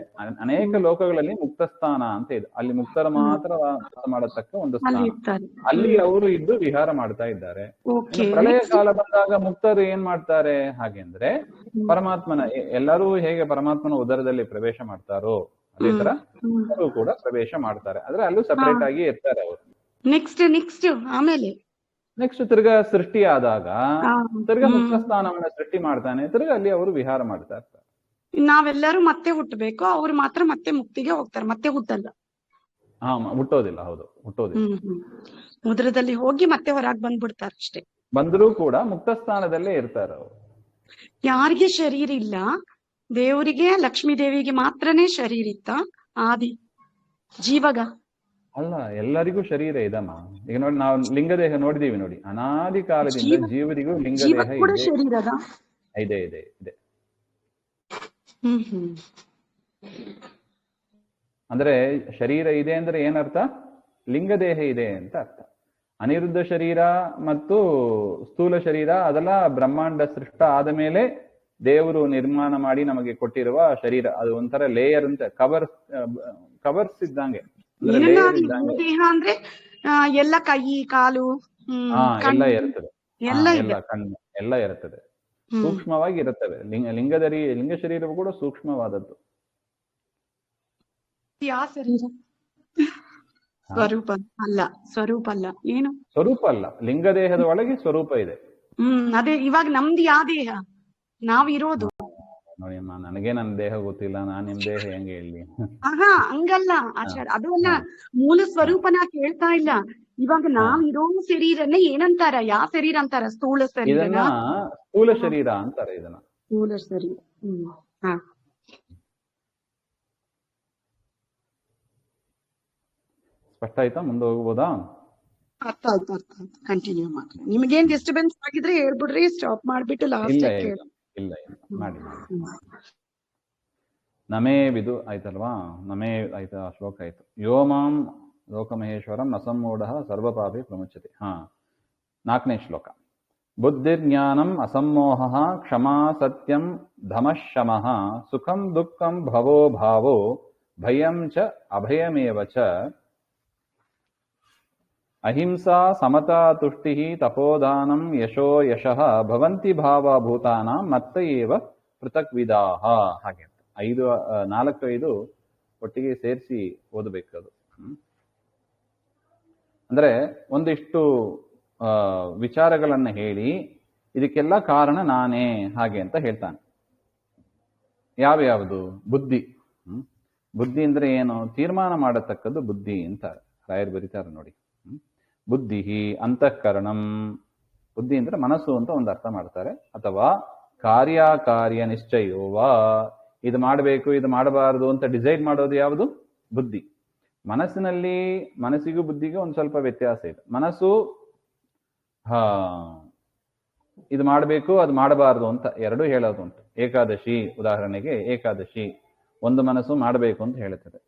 ಅನೇಕ ಲೋಕಗಳಲ್ಲಿ ಮುಕ್ತಸ್ಥಾನ ಅಂತ ಇದೆ. ಅಲ್ಲಿ ಮುಕ್ತರ ಮಾತ್ರ ವಾಸ ಮಾಡತಕ್ಕ ಒಂದು ಸ್ಥಾನ. ಅಲ್ಲಿ ಅವರು ಇದ್ದು ವಿಹಾರ ಮಾಡ್ತಾ ಇದ್ದಾರೆ. ಪ್ರಳಯ ಕಾಲ ಬಂದಾಗ ಮುಕ್ತರು ಏನ್ ಮಾಡ್ತಾರೆ ಹಾಗೆಂದ್ರೆ, ಪರಮಾತ್ಮನ ಎಲ್ಲರೂ ಹೇಗೆ ಪರಮಾತ್ಮನ ಉದರದಲ್ಲಿ ಪ್ರವೇಶ ಮಾಡ್ತಾರೋ ಅದೇ ತರ ಅವರು ಕೂಡ ಪ್ರವೇಶ ಮಾಡ್ತಾರೆ. ಆದ್ರೆ ಅಲ್ಲೂ ಸಪರೇಟ್ ಆಗಿ ಇರ್ತಾರೆ ಅವರು. ನೆಕ್ಸ್ಟ್ ತಿರ್ಗಾ ಸೃಷ್ಟಿ ಆದಾಗ ತಿರ್ಗಾ ಮುಕ್ತ ಸ್ಥಾನವನ್ನ ಸೃಷ್ಟಿ ಮಾಡ್ತಾನೆ, ತಿರ್ಗಾ ಅಲ್ಲಿ ಅವರು ವಿಹಾರ ಮಾಡ್ತಾ ಇರ್ತಾರೆ. ನಾವೆಲ್ಲರೂ ಮತ್ತೆ ಹುಟ್ಟಬೇಕು, ಅವ್ರು ಮಾತ್ರ ಮತ್ತೆ ಮುಕ್ತಿಗೆ ಹೋಗ್ತಾರೆ, ಮತ್ತೆ ಹುಟ್ಟಲ್ಲ. ಹುಟ್ಟೋದಿಲ್ಲ. ಹೌದು, ಹುಟ್ಟೋದಿಲ್ಲ. ಉದರದಲ್ಲಿ ಹೋಗಿ ಮತ್ತೆ ಹೊರಗ್ ಬಂದ್ಬಿಡ್ತಾರೆ ಅಷ್ಟೇ. ಬಂದರೂ ಕೂಡ ಮುಕ್ತ ಸ್ಥಾನದಲ್ಲೇ ಇರ್ತಾರೆ ಅವರು. ಯಾರಿಗೆ ಶರೀರ ಇಲ್ಲ, ದೇವರಿಗೆ ಲಕ್ಷ್ಮೀ ದೇವಿಗೆ ಮಾತ್ರನೇ ಶರೀರ ಇತ್ತ ಆದಿ ಜೀವಗ ಅಲ್ಲ, ಎಲ್ಲರಿಗೂ ಶರೀರ ಇದಮ್ಮ. ಈಗ ನೋಡಿ, ನಾವು ಲಿಂಗದೇಹ ನೋಡಿದೀವಿ ನೋಡಿ, ಅನಾದಿ ಕಾಲದಿಂದ ಜೀವರಿಗೂ ಲಿಂಗದೇಹ ಇದೆ ಇದೆ ಇದೆ. ಅಂದ್ರೆ ಶರೀರ ಇದೆ ಅಂದ್ರೆ ಏನರ್ಥ? ಲಿಂಗದೇಹ ಇದೆ ಅಂತ ಅರ್ಥ. ಅನಿರುದ್ಧ ಶರೀರ ಮತ್ತು ಸ್ಥೂಲ ಶರೀರ ಅದೆಲ್ಲ ಬ್ರಹ್ಮಾಂಡ ಸೃಷ್ಟ ಆದ ಮೇಲೆ ದೇವರು ನಿರ್ಮಾಣ ಮಾಡಿ ನಮಗೆ ಕೊಟ್ಟಿರುವ ಶರೀರ. ಅದು ಒಂಥರ ಲೇಯರ್ ಅಂತ, ಕವರ್ಸ್ ಇದ್ದಂಗೆ, ಅಂದ್ರೆ ಲೇಯರ್ ಇದ್ದಂಗೆ. ದೇಹ ಅಂದ್ರೆ ಎಲ್ಲ ಕೈ ಕಾಲು ಎಲ್ಲ ಇರ್ತದೆ, ಎಲ್ಲ ಎಲ್ಲ ಕಣ್ಣು ಎಲ್ಲ ಇರುತ್ತದೆ, ಸೂಕ್ಷ್ಮವಾಗಿ ಇರುತ್ತವೆ. ಲಿಂಗ ಶರೀರವು ಕೂಡ ಸೂಕ್ಷ್ಮವಾದದ್ದು. ಯಾವ ಶರೀರ? ಸ್ವರೂಪ ಅಲ್ಲ, ಸ್ವರೂಪ ಅಲ್ಲ, ಏನು ಸ್ವರೂಪ ಅಲ್ಲ, ಲಿಂಗದೇಹದ ಒಳಗೆ ಸ್ವರೂಪ ಇದೆ. ಅದೇ ಇವಾಗ ನಮ್ದು ಯಾವ ದೇಹ ನಾವಿರೋದು? ನೋಡಿ ಅಮ್ಮ, ನನಗೆ ನನ್ನ ದೇಹ ಗೊತ್ತಿಲ್ಲ, ನಾನ್ ನಿಮ್ ದೇಹ ಹೆಂಗೆ ಹೇಳಿ? ಹಂಗಲ್ಲ ಆಚಾರ್ಯ, ಅದು ಅಲ್ಲ ಮೂಲ ಸ್ವರೂಪನ ಕೇಳ್ತಾ ಇಲ್ಲ. ಇವಾಗ ನಾವಿರೋ ಶರೀರನೇ ಏನಂತಾರ? ಯಾವ ಶರೀರ ಅಂತಾರ? ಸ್ಥೂಲ ಶರೀರನ? ಸ್ಥೂಲ ಶರೀರ ಅಂತಾರೆ ಇದನ್ನ. ಸ್ಥೂಲ ಶರೀರ. ಸ್ಪಷ್ಟ ಆಯ್ತಾ? ಮುಂದೆ ಹೋಗ್ಬೋದಾ? ಅರ್ಥ ಆಯ್ತು. ಕಂಟಿನ್ಯೂ ಮಾಡಿ. ನಿಮ್ಗೇನ್ ಡಿಸ್ಟರ್ಬೆನ್ಸ್ ಆಗಿದ್ರೆ ಹೇಳ್ಬಿಡ್ರಿ, ಸ್ಟಾಪ್ ಮಾಡ್ಬಿಟ್ಟು ಲಾಸ್ಟ್ ಇಲ್ಲ ಮಾಡಿ. ನಮೇ ವಿದು ಆಯ್ತಲ್ವಾ? ನಮೇ ಆಯ್ತಾ, ಶ್ಲೋಕ ಆಯ್ತು. ಯೋಮಾಂ ಲೋಕಮಹೇಶ್ವರಂ ಅಸಮ್ಮೂಢ ಸರ್ವಪಾಪಿ ಪ್ರಮುಚ್ಯತೆ. 4ನೇ ಶ್ಲೋಕ. ಬುದ್ಧಿರ್ಜ್ಞಾನಂ ಅಸಮ್ಮೋಹ ಕ್ಷಮಾ ಸತ್ಯಂ ಧಮಃಶಮಃ ಸುಖಂ ದುಃಖಂ ಭವೋ ಭಾವೋ ಭಯಂ ಚ ಅಭಯಮೇವ ಚ ಅಹಿಂಸಾ ಸಮತಾ ತುಷ್ಟಿ ತಪೋದಾನಂ ಯಶೋ ಯಶಃ ಭವಂತಿ ಭಾವಭೂತಾನಾಂ ಮತ್ತ ಏವ ಪೃಥಕ್ ವಿದಾಹ. ಹಾಗೆ 4-5 ಒಟ್ಟಿಗೆ ಸೇರಿಸಿ ಓದಬೇಕದು. ಅಂದ್ರೆ ಒಂದಿಷ್ಟು ವಿಚಾರಗಳನ್ನ ಹೇಳಿ ಇದಕ್ಕೆಲ್ಲ ಕಾರಣ ನಾನೇ ಹಾಗೆ ಅಂತ ಹೇಳ್ತಾನೆ. ಯಾವ್ಯಾವುದು? ಬುದ್ಧಿ. ಬುದ್ಧಿ ಅಂದ್ರೆ ಏನು? ತೀರ್ಮಾನ ಮಾಡತಕ್ಕದ್ದು ಬುದ್ಧಿ ಅಂತ ರಾಯರು ಬರೀತಾರೆ ನೋಡಿ. ಬುದ್ಧಿ ಅಂತಃಕರಣಂ. ಬುದ್ಧಿ ಅಂದ್ರೆ ಮನಸ್ಸು ಅಂತ ಒಂದು ಅರ್ಥ ಮಾಡ್ತಾರೆ. ಅಥವಾ ಕಾರ್ಯಕಾರ್ಯ ನಿಶ್ಚಯೋವಾ, ಇದು ಮಾಡಬೇಕು ಇದು ಮಾಡಬಾರದು ಅಂತ ಡಿಸೈಡ್ ಮಾಡೋದು ಯಾವುದು? ಬುದ್ಧಿ. ಮನಸ್ಸಿಗೂ ಬುದ್ಧಿಗೂ ಒಂದು ಸ್ವಲ್ಪ ವ್ಯತ್ಯಾಸ ಇದೆ. ಮನಸ್ಸು ಇದು ಮಾಡಬೇಕು ಅದು ಮಾಡಬಾರದು ಅಂತ ಎರಡೂ ಹೇಳೋದು ಉಂಟು. ಏಕಾದಶಿ ಉದಾಹರಣೆಗೆ, ಏಕಾದಶಿ ಒಂದು ಮನಸ್ಸು ಮಾಡಬೇಕು ಅಂತ ಹೇಳುತ್ತದೆ,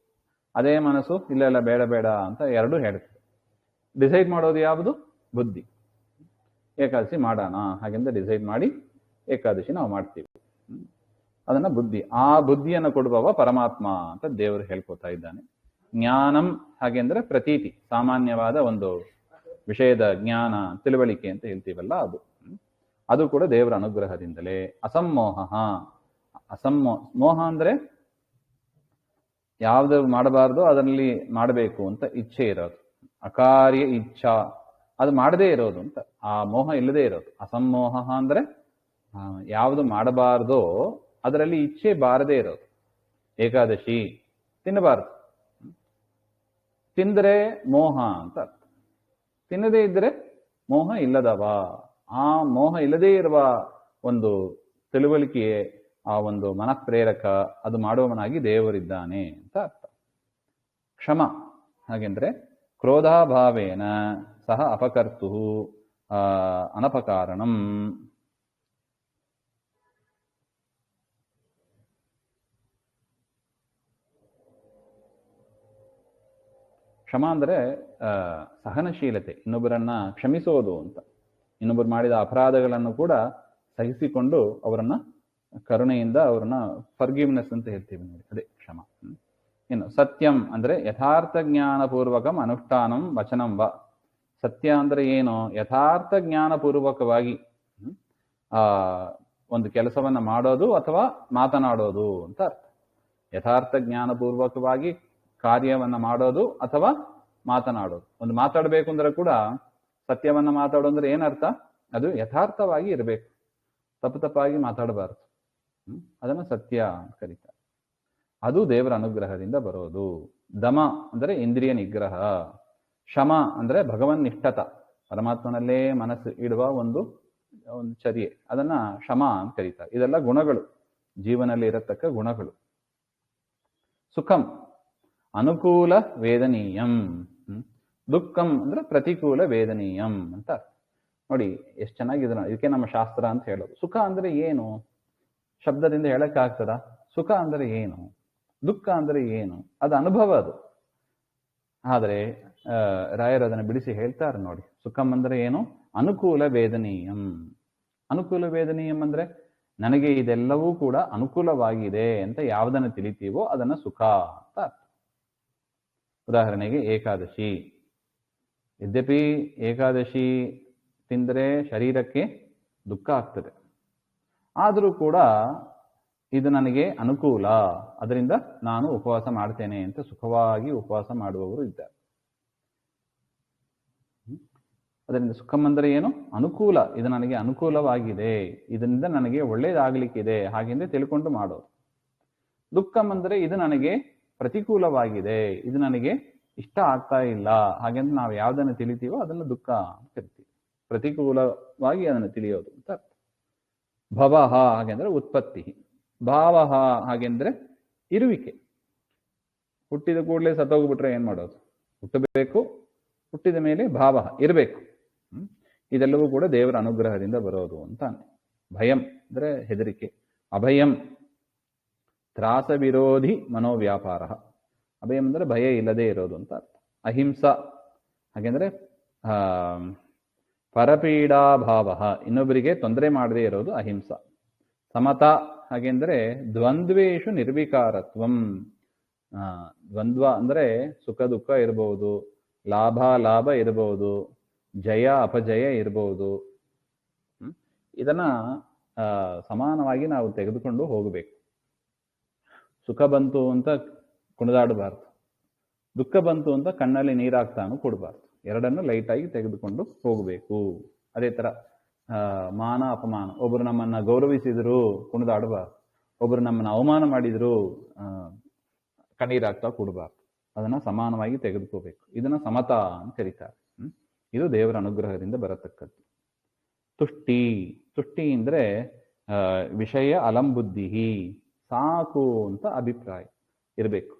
ಅದೇ ಮನಸ್ಸು ಇಲ್ಲ ಬೇಡ ಬೇಡ ಅಂತ ಎರಡೂ ಹೇಳುತ್ತದೆ. ಡಿಸೈಡ್ ಮಾಡೋದು ಯಾವುದು? ಬುದ್ಧಿ. ಏಕಾದಶಿ ಮಾಡೋಣ ಹಾಗೆಂದ ಡಿಸೈಡ್ ಮಾಡಿ ಏಕಾದಶಿ ನಾವು ಮಾಡ್ತೀವಿ, ಅದನ್ನ ಬುದ್ಧಿ. ಆ ಬುದ್ಧಿಯನ್ನು ಕೊಡುವವ ಪರಮಾತ್ಮ ಅಂತ ದೇವರು ಹೇಳ್ಕೊತಾ ಇದ್ದಾನೆ. ಜ್ಞಾನಂ ಹಾಗೆಂದ್ರೆ ಪ್ರತೀತಿ, ಸಾಮಾನ್ಯವಾದ ಒಂದು ವಿಷಯದ ಜ್ಞಾನ, ತಿಳುವಳಿಕೆ ಅಂತ ಹೇಳ್ತೀವಲ್ಲ, ಅದು ಕೂಡ ದೇವರ ಅನುಗ್ರಹದಿಂದಲೇ. ಅಸಮ್ಮೋಹ. ಮೋಹ ಅಂದ್ರೆ ಯಾವ್ದು ಮಾಡಬಾರ್ದು ಅದರಲ್ಲಿ ಮಾಡಬೇಕು ಅಂತ ಇಚ್ಛೆ ಇರೋದು. ಅಕಾರ್ಯ ಇಚ್ಛಾ, ಅದು ಮಾಡದೇ ಇರೋದು ಅಂತ, ಆ ಮೋಹ ಇಲ್ಲದೆ ಇರೋದು. ಅಸಮ್ಮೋಹ ಅಂದ್ರೆ ಯಾವುದು ಮಾಡಬಾರ್ದೋ ಅದರಲ್ಲಿ ಇಚ್ಛೆ ಬಾರದೇ ಇರೋದು. ಏಕಾದಶಿ ತಿನ್ನಬಾರದು, ತಿಂದ್ರೆ ಮೋಹ ಅಂತ ಅರ್ಥ. ತಿನ್ನದೇ ಇದ್ರೆ ಮೋಹ ಇಲ್ಲದವ. ಆ ಮೋಹ ಇಲ್ಲದೇ ಇರುವ ಒಂದು ತಿಳುವಳಿಕೆ, ಆ ಒಂದು ಮನಃಪ್ರೇರಕ, ಅದು ಮಾಡುವವನಾಗಿ ದೇವರಿದ್ದಾನೆ ಅಂತ ಅರ್ಥ. ಕ್ಷಮ ಹಾಗೆಂದ್ರೆ ಕ್ರೋಧಾಭಾವೇನ ಸಹ ಅಪಕರ್ತು ಅನಪಕಾರಣಂ. ಕ್ಷಮ ಅಂದರೆ ಸಹನಶೀಲತೆ, ಇನ್ನೊಬ್ಬರನ್ನ ಕ್ಷಮಿಸೋದು ಅಂತ. ಇನ್ನೊಬ್ಬರು ಮಾಡಿದ ಅಪರಾಧಗಳನ್ನು ಕೂಡ ಸಹಿಸಿಕೊಂಡು ಅವರನ್ನ ಕರುಣೆಯಿಂದ ಅವರನ್ನ ಫರ್ಗಿವ್ನೆಸ್ ಅಂತ ಹೇಳ್ತೀವಿ ನೋಡಿ, ಅದೇ ಕ್ಷಮ. ಇನ್ನು ಸತ್ಯಂ ಅಂದ್ರೆ ಯಥಾರ್ಥ ಜ್ಞಾನಪೂರ್ವಕಂ ಅನುಷ್ಠಾನಂ ವಚನಂ ವ. ಸತ್ಯ ಅಂದ್ರೆ ಏನು? ಯಥಾರ್ಥ ಜ್ಞಾನಪೂರ್ವಕವಾಗಿ ಒಂದು ಕೆಲಸವನ್ನ ಮಾಡೋದು ಅಥವಾ ಮಾತನಾಡೋದು ಅಂತ ಅರ್ಥ. ಯಥಾರ್ಥ ಜ್ಞಾನಪೂರ್ವಕವಾಗಿ ಕಾರ್ಯವನ್ನ ಮಾಡೋದು ಅಥವಾ ಮಾತನಾಡೋದು. ಒಂದು ಮಾತಾಡಬೇಕು ಅಂದ್ರೆ ಕೂಡ ಸತ್ಯವನ್ನ ಮಾತಾಡೋ ಅಂದ್ರೆ ಏನರ್ಥ? ಅದು ಯಥಾರ್ಥವಾಗಿ ಇರಬೇಕು, ತಪ್ಪಾಗಿ ಮಾತಾಡಬಾರದು. ಅದನ್ನ ಸತ್ಯ ಅಂತ ಕರೀತಾರೆ. ಅದು ದೇವರ ಅನುಗ್ರಹದಿಂದ ಬರೋದು. ದಮ ಅಂದ್ರೆ ಇಂದ್ರಿಯ ನಿಗ್ರಹ. ಶಮ ಅಂದ್ರೆ ಭಗವನ್ನಿಷ್ಠತ, ಪರಮಾತ್ಮನಲ್ಲೇ ಮನಸ್ಸು ಇಡುವ ಒಂದು ಚರ್ಯೆ, ಅದನ್ನ ಶಮ ಅಂತ ಕರೀತಾರೆ. ಇದೆಲ್ಲ ಗುಣಗಳು, ಜೀವನದಲ್ಲಿ ಇರತಕ್ಕ ಗುಣಗಳು. ಸುಖಂ ಅನುಕೂಲ ವೇದನೀಯಂ. ದುಃಖಂ ಅಂದ್ರೆ ಪ್ರತಿಕೂಲ ವೇದನೀಯಂ ಅಂತ ನೋಡಿ. ಎಷ್ಟು ಚೆನ್ನಾಗಿದೆ. ಇದಕ್ಕೆ ನಮ್ಮ ಶಾಸ್ತ್ರ ಅಂತ ಹೇಳೋದು. ಸುಖ ಅಂದ್ರೆ ಏನು? ಶಬ್ದದಿಂದ ಹೇಳಕ್ಕಾಗ್ತದ? ಸುಖ ಅಂದ್ರೆ ಏನು? ದುಃಖ ಅಂದ್ರೆ ಏನು? ಅದು ಅನುಭವ ಅದು. ಆದರೆ ರಾಯರು ಅದನ್ನು ಬಿಡಿಸಿ ಹೇಳ್ತಾರೆ ನೋಡಿ. ಸುಖಂ ಅಂದ್ರೆ ಏನು? ಅನುಕೂಲ ವೇದನೀಯಂ. ಅನುಕೂಲ ವೇದನೀಯಂ ಅಂದ್ರೆ ನನಗೆ ಇದೆಲ್ಲವೂ ಕೂಡ ಅನುಕೂಲವಾಗಿದೆ ಅಂತ ಯಾವುದನ್ನು ತಿಳಿತೀವೋ ಅದನ್ನ ಸುಖ ಅಂತ ಅರ್ಥ. ಉದಾಹರಣೆಗೆ ಏಕಾದಶಿ. ಯದ್ಯಪಿ ಏಕಾದಶಿ ತಿಂದರೆ ಶರೀರಕ್ಕೆ ದುಃಖ ಆಗ್ತದೆ, ಆದರೂ ಕೂಡ ಇದು ನನಗೆ ಅನುಕೂಲ, ಅದರಿಂದ ನಾನು ಉಪವಾಸ ಮಾಡ್ತೇನೆ ಅಂತ ಸುಖವಾಗಿ ಉಪವಾಸ ಮಾಡುವವರು ಇದ್ದಾರೆ. ಅದರಿಂದ ಸುಖಂ ಅಂದರೆ ಏನು? ಅನುಕೂಲ. ಇದು ನನಗೆ ಅನುಕೂಲವಾಗಿದೆ, ಇದರಿಂದ ನನಗೆ ಒಳ್ಳೇದಾಗಲಿಕ್ಕಿದೆ ಹಾಗೆಂದೇ ತಿಳ್ಕೊಂಡು ಮಾಡೋದು. ದುಃಖಂ ಅಂದರೆ ಇದು ನನಗೆ ಪ್ರತಿಕೂಲವಾಗಿದೆ, ಇದು ನನಗೆ ಇಷ್ಟ ಆಗ್ತಾ ಇಲ್ಲ ಹಾಗೆಂದು ನಾವು ಯಾವುದನ್ನು ತಿಳಿತೀವೋ ಅದನ್ನು ದುಃಖ ಅಂತ ಕರಿತೀವಿ. ಪ್ರತಿಕೂಲವಾಗಿ ಅದನ್ನು ತಿಳಿಯೋದು ಅಂತ ಅರ್ಥ. ಭವಃ ಹಾಗೆಂದ್ರೆ ಉತ್ಪತ್ತಿ, ಭಾವಃ ಹಾಗೆಂದ್ರೆ ಇರುವಿಕೆ. ಹುಟ್ಟಿದ ಕೂಡಲೇ ಸತ್ತೋಗ್ಬಿಟ್ರೆ ಏನ್ ಮಾಡೋದು? ಹುಟ್ಟಬೇಕು, ಹುಟ್ಟಿದ ಮೇಲೆ ಭಾವ ಇರಬೇಕು. ಇದೆಲ್ಲವೂ ಕೂಡ ದೇವರ ಅನುಗ್ರಹದಿಂದ ಬರೋದು ಅಂತಾನೆ. ಭಯಂ ಅಂದ್ರೆ ಹೆದರಿಕೆ, ಅಭಯಂ ತ್ರಾಸ ವಿರೋಧಿ ಮನೋವ್ಯಾಪಾರ. ಅಭಯಂ ಅಂದ್ರೆ ಭಯ ಇಲ್ಲದೆ ಇರೋದು ಅಂತ ಅರ್ಥ. ಅಹಿಂಸಾ ಹಾಗೆಂದ್ರೆ ಪರಪೀಡಾಭಾವ, ಇನ್ನೊಬ್ಬರಿಗೆ ತೊಂದರೆ ಮಾಡದೇ ಇರೋದು ಅಹಿಂಸಾ. ಸಮತಾ ಹಾಗೆಂದ್ರೆ ದ್ವಂದ್ವೇಷು ನಿರ್ವಿಕಾರತ್ವಂ. ದ್ವಂದ್ವ ಅಂದ್ರೆ ಸುಖ ದುಃಖ ಇರಬಹುದು, ಲಾಭ ಲಾಭ ಇರಬಹುದು, ಜಯ ಅಪಜಯ ಇರಬಹುದು. ಇದನ್ನ ಸಮಾನವಾಗಿ ನಾವು ತೆಗೆದುಕೊಂಡು ಹೋಗಬೇಕು. ಸುಖ ಬಂತು ಅಂತ ಕುಣಿದಾಡಬಾರ್ದು, ದುಃಖ ಬಂತು ಅಂತ ಕಣ್ಣಲ್ಲಿ ನೀರಾಗ್ತಾನು ಕೊಡಬಾರ್ದು. ಎರಡನ್ನು ಲೈಟಾಗಿ ತೆಗೆದುಕೊಂಡು ಹೋಗಬೇಕು. ಅದೇ ತರ ಮಾನ ಅಪಮಾನ, ಒಬ್ಬರು ನಮ್ಮನ್ನ ಗೌರವಿಸಿದ್ರು ಕುಣಿದಾಡಬಾರ್ದು, ಒಬ್ಬರು ನಮ್ಮನ್ನ ಅವಮಾನ ಮಾಡಿದ್ರು ಕಣ್ಣೀರಾಗ್ತಾ ಕೊಡಬಾರ್ದು. ಅದನ್ನ ಸಮಾನವಾಗಿ ತೆಗೆದುಕೋಬೇಕು. ಇದನ್ನ ಸಮತಾ ಅಂತ ಕರೀತಾರೆ. ಇದು ದೇವರ ಅನುಗ್ರಹದಿಂದ ಬರತಕ್ಕದ್ದು. ತುಷ್ಟಿ. ತುಷ್ಟಿ ಅಂದ್ರೆ ವಿಷಯ ಅಲಂಬುದ್ಧಿ, ಸಾಕು ಅಂತ ಅಭಿಪ್ರಾಯ ಇರಬೇಕು.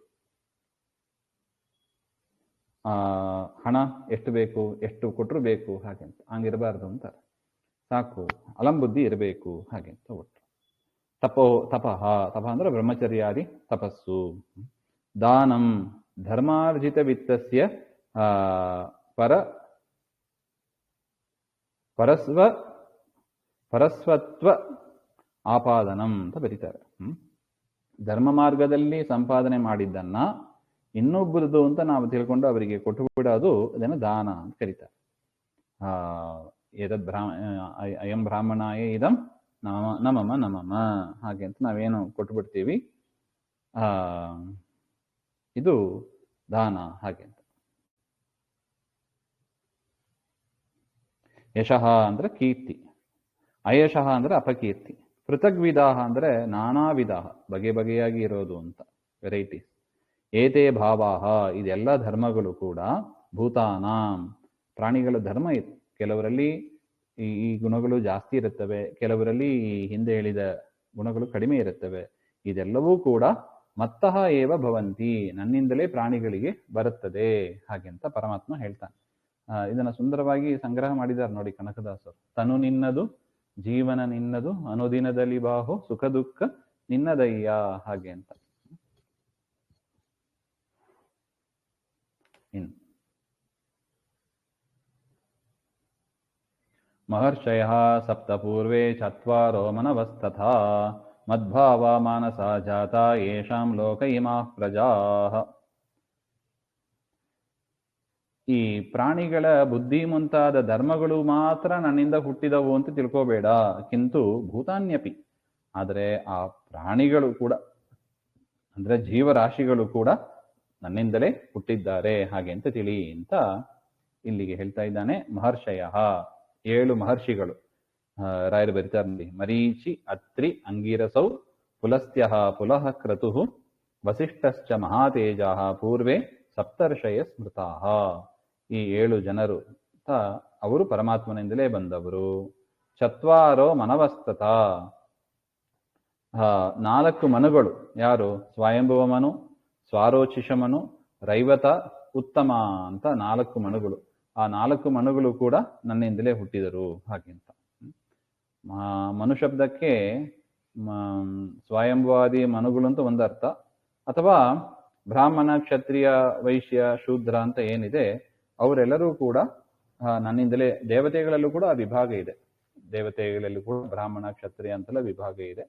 ಹಣ ಎಷ್ಟು ಬೇಕು, ಎಷ್ಟು ಕೊಟ್ಟರು ಬೇಕು ಹಾಗೆಂತ ಹಂಗಿರಬಾರ್ದು ಅಂತ. ಸಾಕು ಅಲಂಬುದ್ಧಿ ಇರಬೇಕು ಹಾಗೆಂತ ಒಟ್ಟು. ತಪಃ. ತಪ ಅಂದ್ರೆ ಬ್ರಹ್ಮಚರ್ಯಾದಿ ತಪಸ್ಸು. ದಾನಂ ಧರ್ಮಾರ್ಜಿತ ವಿತ್ತಸ್ಯ ಪರಸ್ವತ್ವ ಆಪಾದನಂ ಅಂತ ಬರೀತಾರೆ. ಧರ್ಮ ಮಾರ್ಗದಲ್ಲಿ ಸಂಪಾದನೆ ಮಾಡಿದ್ದನ್ನ ಇನ್ನೊಬ್ಬರದು ಅಂತ ನಾವು ತಿಳ್ಕೊಂಡು ಅವರಿಗೆ ಕೊಟ್ಟು ಬಿಡೋದು, ಅದನ್ನು ದಾನ ಅಂತ ಕರೀತಾರೆ. ಅಯಂ ಬ್ರಾಹ್ಮಣಾಯ ಇದಂ ನಮಮ ನಮಮ ಹಾಗೆ ಅಂತ ನಾವೇನು ಕೊಟ್ಟು ಬಿಡ್ತೀವಿ, ಇದು ದಾನ ಹಾಗೆ ಅಂತ. ಯಶಃ ಅಂದ್ರೆ ಕೀರ್ತಿ, ಅಯಶಃ ಅಂದ್ರೆ ಅಪಕೀರ್ತಿ. ಪೃಥಗ್ವಿಧಾಹ ಅಂದ್ರೆ ನಾನಾ ವಿಧಾಹ, ಬಗೆ ಬಗೆಯಾಗಿ ಇರೋದು ಅಂತ, ವೆರೈಟೀಸ್. ಏತೇ ಭಾವಾಹ, ಇದೆಲ್ಲ ಧರ್ಮಗಳು ಕೂಡ ಭೂತಾನಾಂ, ಪ್ರಾಣಿಗಳ ಧರ್ಮ ಇದೆ. ಕೆಲವರಲ್ಲಿ ಈ ಗುಣಗಳು ಜಾಸ್ತಿ ಇರುತ್ತವೆ, ಕೆಲವರಲ್ಲಿ ಹಿಂದೆ ಹೇಳಿದ ಗುಣಗಳು ಕಡಿಮೆ ಇರುತ್ತವೆ. ಇದೆಲ್ಲವೂ ಕೂಡ ಮತ್ತಃ ಏವ ಭವಂತಿ, ನನ್ನಿಂದಲೇ ಪ್ರಾಣಿಗಳಿಗೆ ಬರುತ್ತದೆ ಹಾಗೆಂತ ಪರಮಾತ್ಮ ಹೇಳ್ತಾನೆ. ಇದನ್ನ ಸುಂದರವಾಗಿ ಸಂಗ್ರಹ ಮಾಡಿದ್ದಾರೆ ನೋಡಿ ಕನಕದಾಸರು. ತನು ನಿನ್ನದು, ಜೀವನ ನಿನ್ನದು, ಅನುದಿನದಲ್ಲಿ ಬಾಹು, ಸುಖ ದುಃಖ ನಿನ್ನದಯ್ಯ ಹಾಗೆ ಅಂತ. ಮಹರ್ಷಯಃ ಸಪ್ತ ಪೂರ್ವೇ ಚತ್ವಾರೋ ಮನವಸ್ತಥಾ ಮದ್ಭಾವ ಮಾನಸ ಜಾತ ಯೇಷಾಂ ಲೋಕ ಇಮಾಃ ಪ್ರಜಾಃ. ಈ ಪ್ರಾಣಿಗಳ ಬುದ್ಧಿ ಮುಂತಾದ ಧರ್ಮಗಳು ಮಾತ್ರ ನನ್ನಿಂದ ಹುಟ್ಟಿದವು ಅಂತ ತಿಳ್ಕೋಬೇಡ. ಕಿಂತು ಭೂತಾನ್ಯಪಿ, ಆದರೆ ಆ ಪ್ರಾಣಿಗಳು ಕೂಡ ಅಂದ್ರೆ ಜೀವರಾಶಿಗಳು ಕೂಡ ನನ್ನಿಂದಲೇ ಹುಟ್ಟಿದ್ದಾರೆ ಹಾಗೆ ಅಂತ ತಿಳಿ ಅಂತ ಇಲ್ಲಿಗೆ ಹೇಳ್ತಾ ಇದ್ದಾನೆ. ಮಹರ್ಷಯಃ 7 ಮಹರ್ಷಿಗಳು ರಾಯರು ಬರಿತಾರೆ ನೋಡಿ. ಮರೀಚಿ, ಅತ್ರಿ, ಅಂಗೀರಸೌ, ಪುಲಸ್ತ್ಯಃ, ಪುಲಃ ಕ್ರತುಃ, ವಸಿಷ್ಠಶ್ಚ ಮಹಾತೇಜಾಃ, ಪೂರ್ವೇ ಸಪ್ತರ್ಷಯ ಸ್ಮೃತಾಃ. ಈ 7 ಜನರು ಅವರು ಪರಮಾತ್ಮನಿಂದಲೇ ಬಂದವರು. ಚತ್ವಾರೋ ಮನವಸ್ತತ, 4 ಮನುಗಳು. ಯಾರು? ಸ್ವಯಂಭುವ ಮನು, ಸ್ವಾರೋಚಿಷ ಮನು, ರೈವತ, ಉತ್ತಮ ಅಂತ 4 ಮನುಗಳು. ಆ 4 ಮನುಗಳು ಕೂಡ ನನ್ನಿಂದಲೇ ಹುಟ್ಟಿದರು ಹಾಗೆ ಅಂತ. ಮನುಶಬ್ದಕ್ಕೆ ಸ್ವಯಂಭುವಾದಿ ಮನುಗಳು ಅಂತ ಒಂದು ಅರ್ಥ, ಅಥವಾ ಬ್ರಾಹ್ಮಣ, ಕ್ಷತ್ರಿಯ, ವೈಶ್ಯ, ಶೂದ್ರ ಅಂತ ಏನಿದೆ ಅವರೆಲ್ಲರೂ ಕೂಡ ನನ್ನಿಂದಲೇ, ದೇವತೆಗಳಲ್ಲೂ ಕೂಡ ಆ ವಿಭಾಗ ಇದೆ. ದೇವತೆಗಳಲ್ಲೂ ಕೂಡ ಬ್ರಾಹ್ಮಣ, ಕ್ಷತ್ರಿಯ ಅಂತೆಲ್ಲ ವಿಭಾಗ ಇದೆ.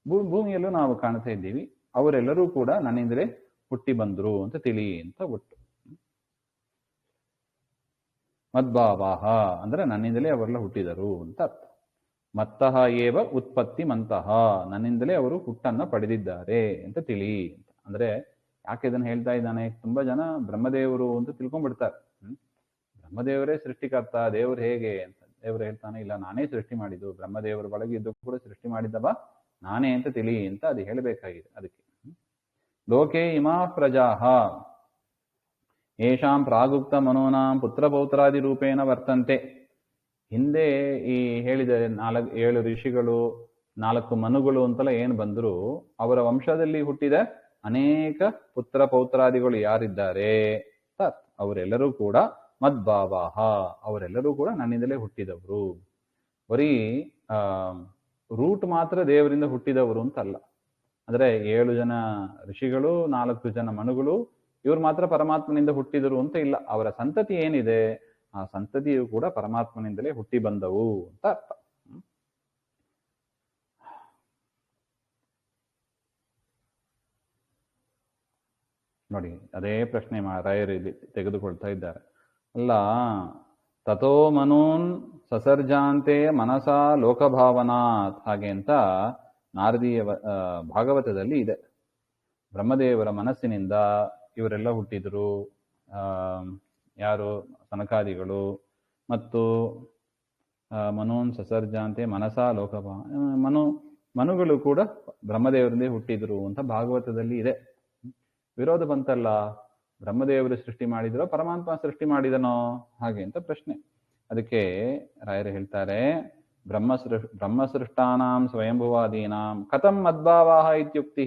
ಭೂಮಿಯಲ್ಲೂ ನಾವು ಕಾಣ್ತಾ ಇದ್ದೀವಿ. ಅವರೆಲ್ಲರೂ ಕೂಡ ನನ್ನಿಂದಲೇ ಹುಟ್ಟಿ ಬಂದ್ರು ಅಂತ ತಿಳಿ ಅಂತ ಒಟ್ಟು. ಮದ್ಭಾವಾಹ ಅಂದ್ರೆ ನನ್ನಿಂದಲೇ ಅವರೆಲ್ಲ ಹುಟ್ಟಿದರು ಅಂತ ಅರ್ಥ. ಮತ್ತಃ ಏವ ಉತ್ಪತ್ತಿ ಮಂತಹ, ನನ್ನಿಂದಲೇ ಅವರು ಹುಟ್ಟನ್ನ ಪಡೆದಿದ್ದಾರೆ ಅಂತ ತಿಳಿ ಅಂತ. ಅಂದ್ರೆ ಯಾಕೆ ಇದನ್ನು ಹೇಳ್ತಾ ಇದ್ದಾನೆ? ತುಂಬಾ ಜನ ಬ್ರಹ್ಮದೇವರು ಅಂತ ತಿಳ್ಕೊಂಡ್ಬಿಡ್ತಾರೆ. ಬ್ರಹ್ಮದೇವರೇ ಸೃಷ್ಟಿಕರ್ತ, ದೇವರು ಹೇಗೆ ಅಂತ. ದೇವರು ಹೇಳ್ತಾನೆ, ಇಲ್ಲ ನಾನೇ ಸೃಷ್ಟಿ ಮಾಡಿದ್ದು, ಬ್ರಹ್ಮದೇವರ ಒಳಗೆ ಇದ್ದು ಕೂಡ ಸೃಷ್ಟಿ ಮಾಡಿದವ ನಾನೇ ಅಂತ ತಿಳಿ ಅಂತ ಅದು ಹೇಳಬೇಕಾಗಿದೆ. ಅದಕ್ಕೆ ಲೋಕೆ ಇಮಾ ಪ್ರಜಾಹ ಯೇಷಾಂ ಪ್ರಾಗುಕ್ತ ಮನೋನಾಂ ಪುತ್ರಪೌತ್ರಾದಿ ರೂಪೇಣ ವರ್ತಂತೆ. ಹಿಂದೆ ಈ ಹೇಳಿದ 7 ಋಷಿಗಳು, 4 ಮನುಗಳು ಅಂತೆಲ್ಲ ಏನು ಬಂದ್ರು, ಅವರ ವಂಶದಲ್ಲಿ ಹುಟ್ಟಿದ ಅನೇಕ ಪುತ್ರ ಪೌತ್ರಾದಿಗಳು ಯಾರಿದ್ದಾರೆ ಅವರೆಲ್ಲರೂ ಕೂಡ ಮದ್ಭಾವಾಹ, ಅವರೆಲ್ಲರೂ ಕೂಡ ನನ್ನಿಂದಲೇ ಹುಟ್ಟಿದವರು. ಬರೀ ರೂಟ್ ಮಾತ್ರ ದೇವರಿಂದ ಹುಟ್ಟಿದವರು ಅಂತಲ್ಲ. ಅಂದ್ರೆ 7 ಜನ ಋಷಿಗಳು, 4 ಜನ ಮನುಗಳು, ಇವ್ರು ಮಾತ್ರ ಪರಮಾತ್ಮನಿಂದ ಹುಟ್ಟಿದರು ಅಂತ ಇಲ್ಲ. ಅವರ ಸಂತತಿ ಏನಿದೆ ಆ ಸಂತತಿಯು ಕೂಡ ಪರಮಾತ್ಮನಿಂದಲೇ ಹುಟ್ಟಿ ಬಂದವು ಅಂತ ಅರ್ಥ. ನೋಡಿ, ಅದೇ ಪ್ರಶ್ನೆ ರಾಯರು ಇಲ್ಲಿ ತೆಗೆದುಕೊಳ್ತಾ ಇದ್ದಾರೆ. ಅಲ್ಲ, ತಥೋ ಮನೂನ್ ಸಸರ್ಜಾಂತೆ ಮನಸಾ ಲೋಕಭಾವನಾತ್, ಹಾಗೆ ಅಂತ ನಾರದೀಯ ಭಾಗವತದಲ್ಲಿ ಇದೆ. ಬ್ರಹ್ಮದೇವರ ಮನಸ್ಸಿನಿಂದ ಇವರೆಲ್ಲ ಹುಟ್ಟಿದ್ರು. ಯಾರು? ಸನಕಾದಿಗಳು. ಮತ್ತು ಮನೋನ್ ಸಸರ್ಜಾಂತೆ ಮನಸಾ ಮನುಗಳು ಕೂಡ ಬ್ರಹ್ಮದೇವರಿಂದೇ ಹುಟ್ಟಿದ್ರು ಅಂತ ಭಾಗವತದಲ್ಲಿ ಇದೆ. ವಿರೋಧ ಬಂತಲ್ಲ, ಬ್ರಹ್ಮದೇವರು ಸೃಷ್ಟಿ ಮಾಡಿದ್ರೋ ಪರಮಾತ್ಮ ಸೃಷ್ಟಿ ಮಾಡಿದನೋ ಹಾಗೆ ಅಂತ ಪ್ರಶ್ನೆ. ಅದಕ್ಕೆ ರಾಯರು ಹೇಳ್ತಾರೆ, ಬ್ರಹ್ಮಸೃಷ್ಟಾನಾಂ ಸ್ವಯಂಭುವಾದೀನಾಂ ಕಥಂ ಮದ್ಭಾವಾಹ ಇತ್ಯುಕ್ತಿ.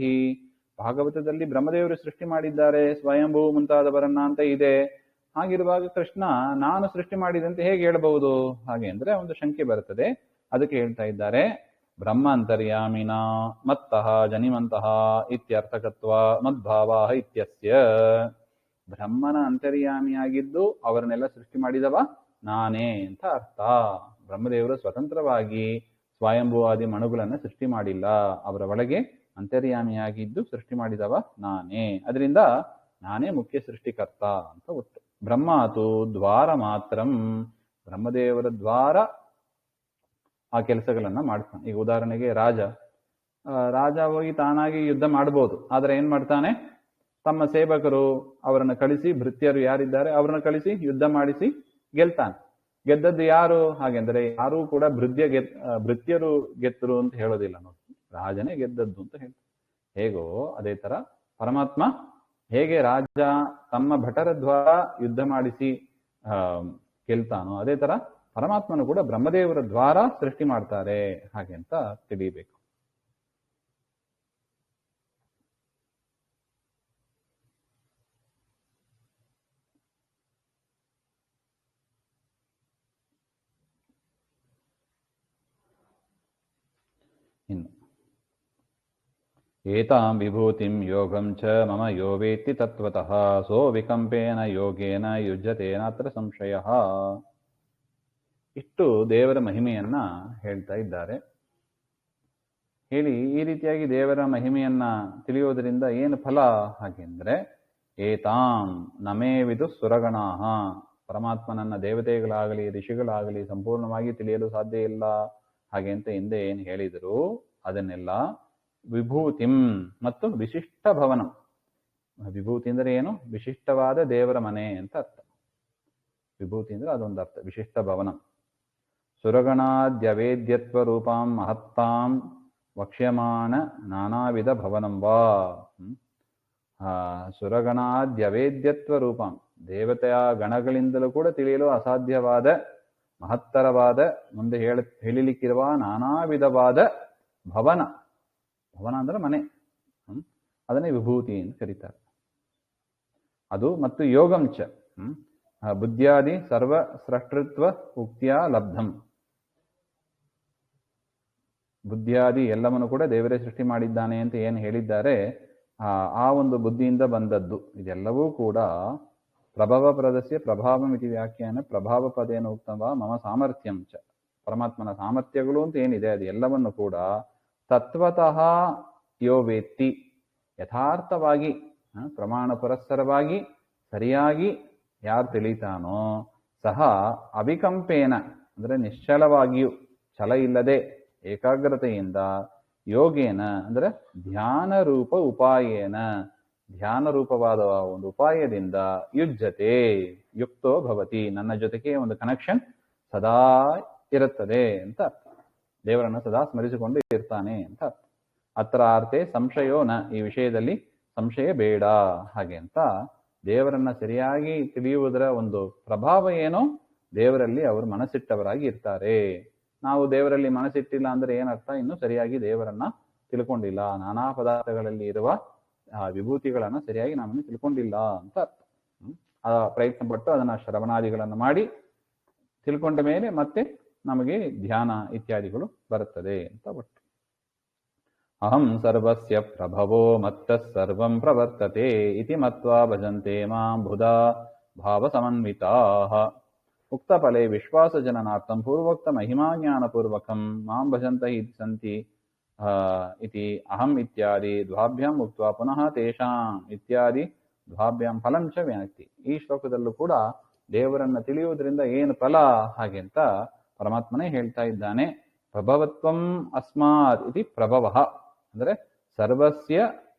ಭಾಗವತದಲ್ಲಿ ಬ್ರಹ್ಮದೇವರು ಸೃಷ್ಟಿ ಮಾಡಿದ್ದಾರೆ, ಸ್ವಯಂಭೂ ಮುಂತಾದವರನ್ನ ಅಂತ ಇದೆ. ಹಾಗಿರುವಾಗ ಕೃಷ್ಣ ನಾನು ಸೃಷ್ಟಿ ಮಾಡಿದಂತೆ ಹೇಗೆ ಹೇಳಬಹುದು? ಹಾಗೆ ಅಂದ್ರೆ ಒಂದು ಶಂಕೆ ಬರುತ್ತದೆ. ಅದಕ್ಕೆ ಹೇಳ್ತಾ ಇದ್ದಾರೆ, ಬ್ರಹ್ಮ ಅಂತರ್ಯಾಮಿನ ಮತ್ತಃ ಜನಿಮಂತಹ ಇತ್ಯರ್ಥಕತ್ವ ಮದ್ಭಾವಾಹ ಇತ್ಯಸ್ಯ. ಬ್ರಹ್ಮನ ಅಂತರ್ಯಾಮಿಯಾಗಿದ್ದು ಅವರನ್ನೆಲ್ಲ ಸೃಷ್ಟಿ ಮಾಡಿದವ ನಾನೇ ಅಂತ ಅರ್ಥ. ಬ್ರಹ್ಮದೇವರು ಸ್ವತಂತ್ರವಾಗಿ ಸ್ವಯಂಭುವಾದಿ ಮನುಗಳನ್ನ ಸೃಷ್ಟಿ ಮಾಡಿಲ್ಲ, ಅವರ ಒಳಗೆ ಅಂತರ್ಯಾಮಿಯಾಗಿದ್ದು ಸೃಷ್ಟಿ ಮಾಡಿದವ ನಾನೇ. ಅದರಿಂದ ನಾನೇ ಮುಖ್ಯ ಸೃಷ್ಟಿಕರ್ತ ಅಂತ ಒಟ್ಟು. ಬ್ರಹ್ಮಾತು ದ್ವಾರ ಮಾತ್ರಂ, ಬ್ರಹ್ಮದೇವರ ದ್ವಾರ ಆ ಕೆಲಸಗಳನ್ನ ಮಾಡ್ತಾನೆ. ಈಗ ಉದಾಹರಣೆಗೆ ರಾಜ ಹೋಗಿ ತಾನಾಗಿ ಯುದ್ಧ ಮಾಡ್ಬೋದು, ಆದ್ರೆ ಏನ್ ಮಾಡ್ತಾನೆ? ತಮ್ಮ ಸೇವಕರು ಅವರನ್ನ ಕಳಿಸಿ, ಭೃತ್ಯರು ಯಾರಿದ್ದಾರೆ ಅವರನ್ನ ಕಳಿಸಿ ಯುದ್ಧ ಮಾಡಿಸಿ ಗೆಲ್ತಾನೆ. ಗೆದ್ದದ್ದು ಯಾರು? ಹಾಗೆಂದ್ರೆ ಯಾರೂ ಕೂಡ ಭೃತ್ಯರು ಗೆತ್ತರು ಅಂತ ಹೇಳೋದಿಲ್ಲ ನೋಡಿ, ರಾಜನೇ ಗೆದ್ದದ್ದು ಅಂತ ಹೇಳ್ತಾರೆ. ಹೇಗೋ ಅದೇ ತರ ಪರಮಾತ್ಮ ಹೇಗೆ ರಾಜ ತಮ್ಮ ಭಟರ ದ್ವಾರ ಯುದ್ಧ ಮಾಡಿಸಿ ಗೆಲ್ತಾನೋ, ಅದೇ ತರ ಪರಮಾತ್ಮನು ಕೂಡ ಬ್ರಹ್ಮದೇವರ ದ್ವಾರ ಸೃಷ್ಟಿ ಮಾಡ್ತಾರೆ ಹಾಗೆ ಅಂತ ತಿಳಿಯಬೇಕು. ಇನ್ನು ಏತಾಂ ವಿಭೂತಿಂ ಯೋಗಂ ಚ ಮಮ ಯೋ ವೇತ್ತಿ ತತ್ವತಃ ಸೋ ವಿಕಂಪೇನ ಯೋಗೇನ ಯುಜ್ಯತೇನ ಅತ್ರ ಸಂಶಯ. ಇಷ್ಟು ದೇವರ ಮಹಿಮೆಯನ್ನ ಹೇಳ್ತಾ ಇದ್ದಾರೆ. ಹೇಳಿ, ಈ ರೀತಿಯಾಗಿ ದೇವರ ಮಹಿಮೆಯನ್ನ ತಿಳಿಯೋದರಿಂದ ಏನು ಫಲ ಹಾಗೆಂದ್ರೆ, ಏತಾಂ ನಮೇವಿದು ಸುರಗಣಾಹ, ಪರಮಾತ್ಮನನ್ನ ದೇವತೆಗಳಾಗಲಿ ಋಷಿಗಳಾಗಲಿ ಸಂಪೂರ್ಣವಾಗಿ ತಿಳಿಯಲು ಸಾಧ್ಯ ಇಲ್ಲ ಹಾಗೆ ಅಂತ ಹಿಂದೆ ಏನು ಹೇಳಿದರು ಅದನ್ನೆಲ್ಲ ವಿಭೂತಿಂ ಮತ್ತು ವಿಶಿಷ್ಟ ಭವನಂ. ವಿಭೂತಿ ಅಂದ್ರೆ ಏನು? ವಿಶಿಷ್ಟವಾದ ದೇವರ ಮನೆ ಅಂತ ಅರ್ಥ. ವಿಭೂತಿ ಅಂದ್ರೆ ಅದೊಂದು ಅರ್ಥ, ವಿಶಿಷ್ಟ ಭವನಂ. ಸುರಗಣಾದ್ಯವೇದ್ಯತ್ವ ರೂಪಾಂ ಮಹತ್ತಾಂ ವಕ್ಷ್ಯಮಾನ ನಾನಾವಿಧ ಭವನಂ ವಾ. ಸುರಗಣಾದ್ಯವೇದ್ಯತ್ವ ರೂಪಾಂ, ದೇವತೆಯ ಗಣಗಳಿಂದಲೂ ಕೂಡ ತಿಳಿಯಲು ಅಸಾಧ್ಯವಾದ ಮಹತ್ತರವಾದ, ಮುಂದೆ ಹೇಳಿಲಿಕ್ಕಿರುವ ನಾನಾ ವಿಧವಾದ ಭವನ. ಭವನ ಅಂದ್ರೆ ಮನೆ, ಅದನ್ನೇ ವಿಭೂತಿ ಅಂತ ಕರೀತಾರೆ. ಅದು ಮತ್ತು ಯೋಗಂಚ ಬುದ್ಧಿಯಾದಿ ಸರ್ವ ಸೃಷ್ಟೃತ್ವ ಉಕ್ತಿಯ ಲಬ್ಧಂ. ಬುದ್ಧಿಯಾದಿ ಎಲ್ಲವನ್ನು ಕೂಡ ದೇವರೇ ಸೃಷ್ಟಿ ಮಾಡಿದ್ದಾನೆ ಅಂತ ಏನು ಹೇಳಿದ್ದಾರೆ, ಆ ಒಂದು ಬುದ್ಧಿಯಿಂದ ಬಂದದ್ದು. ಇದೆಲ್ಲವೂ ಕೂಡ ಪ್ರಭವ ಪ್ರದಸ್ಯ ಪ್ರಭಾವಂ ಇತಿ ವ್ಯಾಖ್ಯಾನ ಪ್ರಭಾವ ಪದೇನ ಉಕ್ತವ ಮಮ ಸಾಮರ್ಥ್ಯಂ ಚ. ಪರಮಾತ್ಮನ ಸಾಮರ್ಥ್ಯಗಳು ಅಂತ ಏನಿದೆ ಅದು ಎಲ್ಲವನ್ನು ಕೂಡ ತತ್ವತಃ ಯೋ ವೇತ್ತಿ, ಯಥಾರ್ಥವಾಗಿ ಪ್ರಮಾಣ ಪುರಸ್ಸರವಾಗಿ ಸರಿಯಾಗಿ ಯಾರು ತಿಳಿತಾನೋ ಸಹ ಅವಿಕಂಪೇನ ಅಂದರೆ ನಿಶ್ಚಲವಾಗಿಯೂ ಛಲ ಇಲ್ಲದೆ ಏಕಾಗ್ರತೆಯಿಂದ ಯೋಗೇನ ಅಂದರೆ ಧ್ಯಾನ ರೂಪ ಉಪಾಯೇನ ಧ್ಯಾನ ರೂಪವಾದ ಒಂದು ಉಪಾಯದಿಂದ ಯುಜ್ಯತೆ ಯುಕ್ತೋ ಭವತಿ, ನನ್ನ ಜೊತೆಗೆ ಒಂದು ಕನೆಕ್ಷನ್ ಸದಾ ಇರುತ್ತದೆ ಅಂತ ಅರ್ಥ. ದೇವರನ್ನು ಸದಾ ಸ್ಮರಿಸಿಕೊಂಡು ಇರ್ತಾನೆ ಅಂತ ಅರ್ಥ. ಅತ್ರ ಅರ್ಥೆ ಸಂಶಯೋ ನ, ಈ ವಿಷಯದಲ್ಲಿ ಸಂಶಯ ಬೇಡ ಹಾಗೆ ಅಂತ. ದೇವರನ್ನ ಸರಿಯಾಗಿ ತಿಳಿಯುವುದರ ಒಂದು ಪ್ರಭಾವ ಏನೋ, ದೇವರಲ್ಲಿ ಅವರು ಮನಸ್ಸಿಟ್ಟವರಾಗಿ ಇರ್ತಾರೆ. ನಾವು ದೇವರಲ್ಲಿ ಮನಸ್ಸಿಟ್ಟಿಲ್ಲ ಅಂದ್ರೆ ಏನರ್ಥ? ಇನ್ನು ಸರಿಯಾಗಿ ದೇವರನ್ನ ತಿಳ್ಕೊಂಡಿಲ್ಲ, ನಾನಾ ಪದಾರ್ಥಗಳಲ್ಲಿ ಇರುವ ವಿಭೂತಿಗಳನ್ನ ಸರಿಯಾಗಿ ನಾವಿನ್ನು ತಿಳ್ಕೊಂಡಿಲ್ಲ ಅಂತ ಅರ್ಥ. ಆ ಪ್ರಯತ್ನ ಪಟ್ಟು ಅದನ್ನ ಶ್ರವಣಾದಿಗಳನ್ನು ಮಾಡಿ ತಿಳ್ಕೊಂಡ ಮೇಲೆ ಮತ್ತೆ ನಮಗೆ ಧ್ಯಾನ ಇತ್ಯಾದಿಗಳು ಬರುತ್ತದೆ ಅಂತ ಒಟ್ಟು. ಅಹಂ ಸರ್ವಸ್ಯ ಪ್ರಭವೋ ಮತ್ತಃ ಸರ್ವಂ ಪ್ರವರ್ತತೆ ಇತಿ ಮತ್ವಾ ಭಜಂತೆ ಮಾಂ ಬುಧಾ ಭಾವ ಸಮನ್ವಿತಾಃ. ಉಕ್ತಫಲೆ ವಿಶ್ವಾಸಜನನಾರ್ಥಂ ಪೂರ್ವೋಕ್ತ ಮಹಿಮಾಜ್ಞಾನಪೂರ್ವಕಂ ಮಾಂ ಭಜಂತ ಇತಿ ಸಂತಿ ಇತಿ ಅಹಂ ಇತ್ಯಾದಿ ದ್ವಾಭ್ಯಾಂ ಉಕ್ತ್ವಾ ಪುನಃ ತೇಷಾಂ ಇತ್ಯಾದಿ ದ್ವಾಭ್ಯಾಂ ಫಲಂ ಚ ವ್ಯಾಕ್ತಿ. ಈ ಶ್ಲೋಕದಲ್ಲೂ ಕೂಡ ದೇವರನ್ನ ತಿಳಿಯುವುದರಿಂದ ಏನು ಫಲ ಹಾಗೆ ಅಂತ ಪರಮಾತ್ಮನೇ ಹೇಳ್ತಾ ಇದ್ದಾನೆ. ಪ್ರಭವತ್ವಂ ಅಸ್ಮಾತ್ ಇತಿ ಪ್ರಭವಃ ಅಂದ್ರೆ ಸರ್ವಸ್ಯ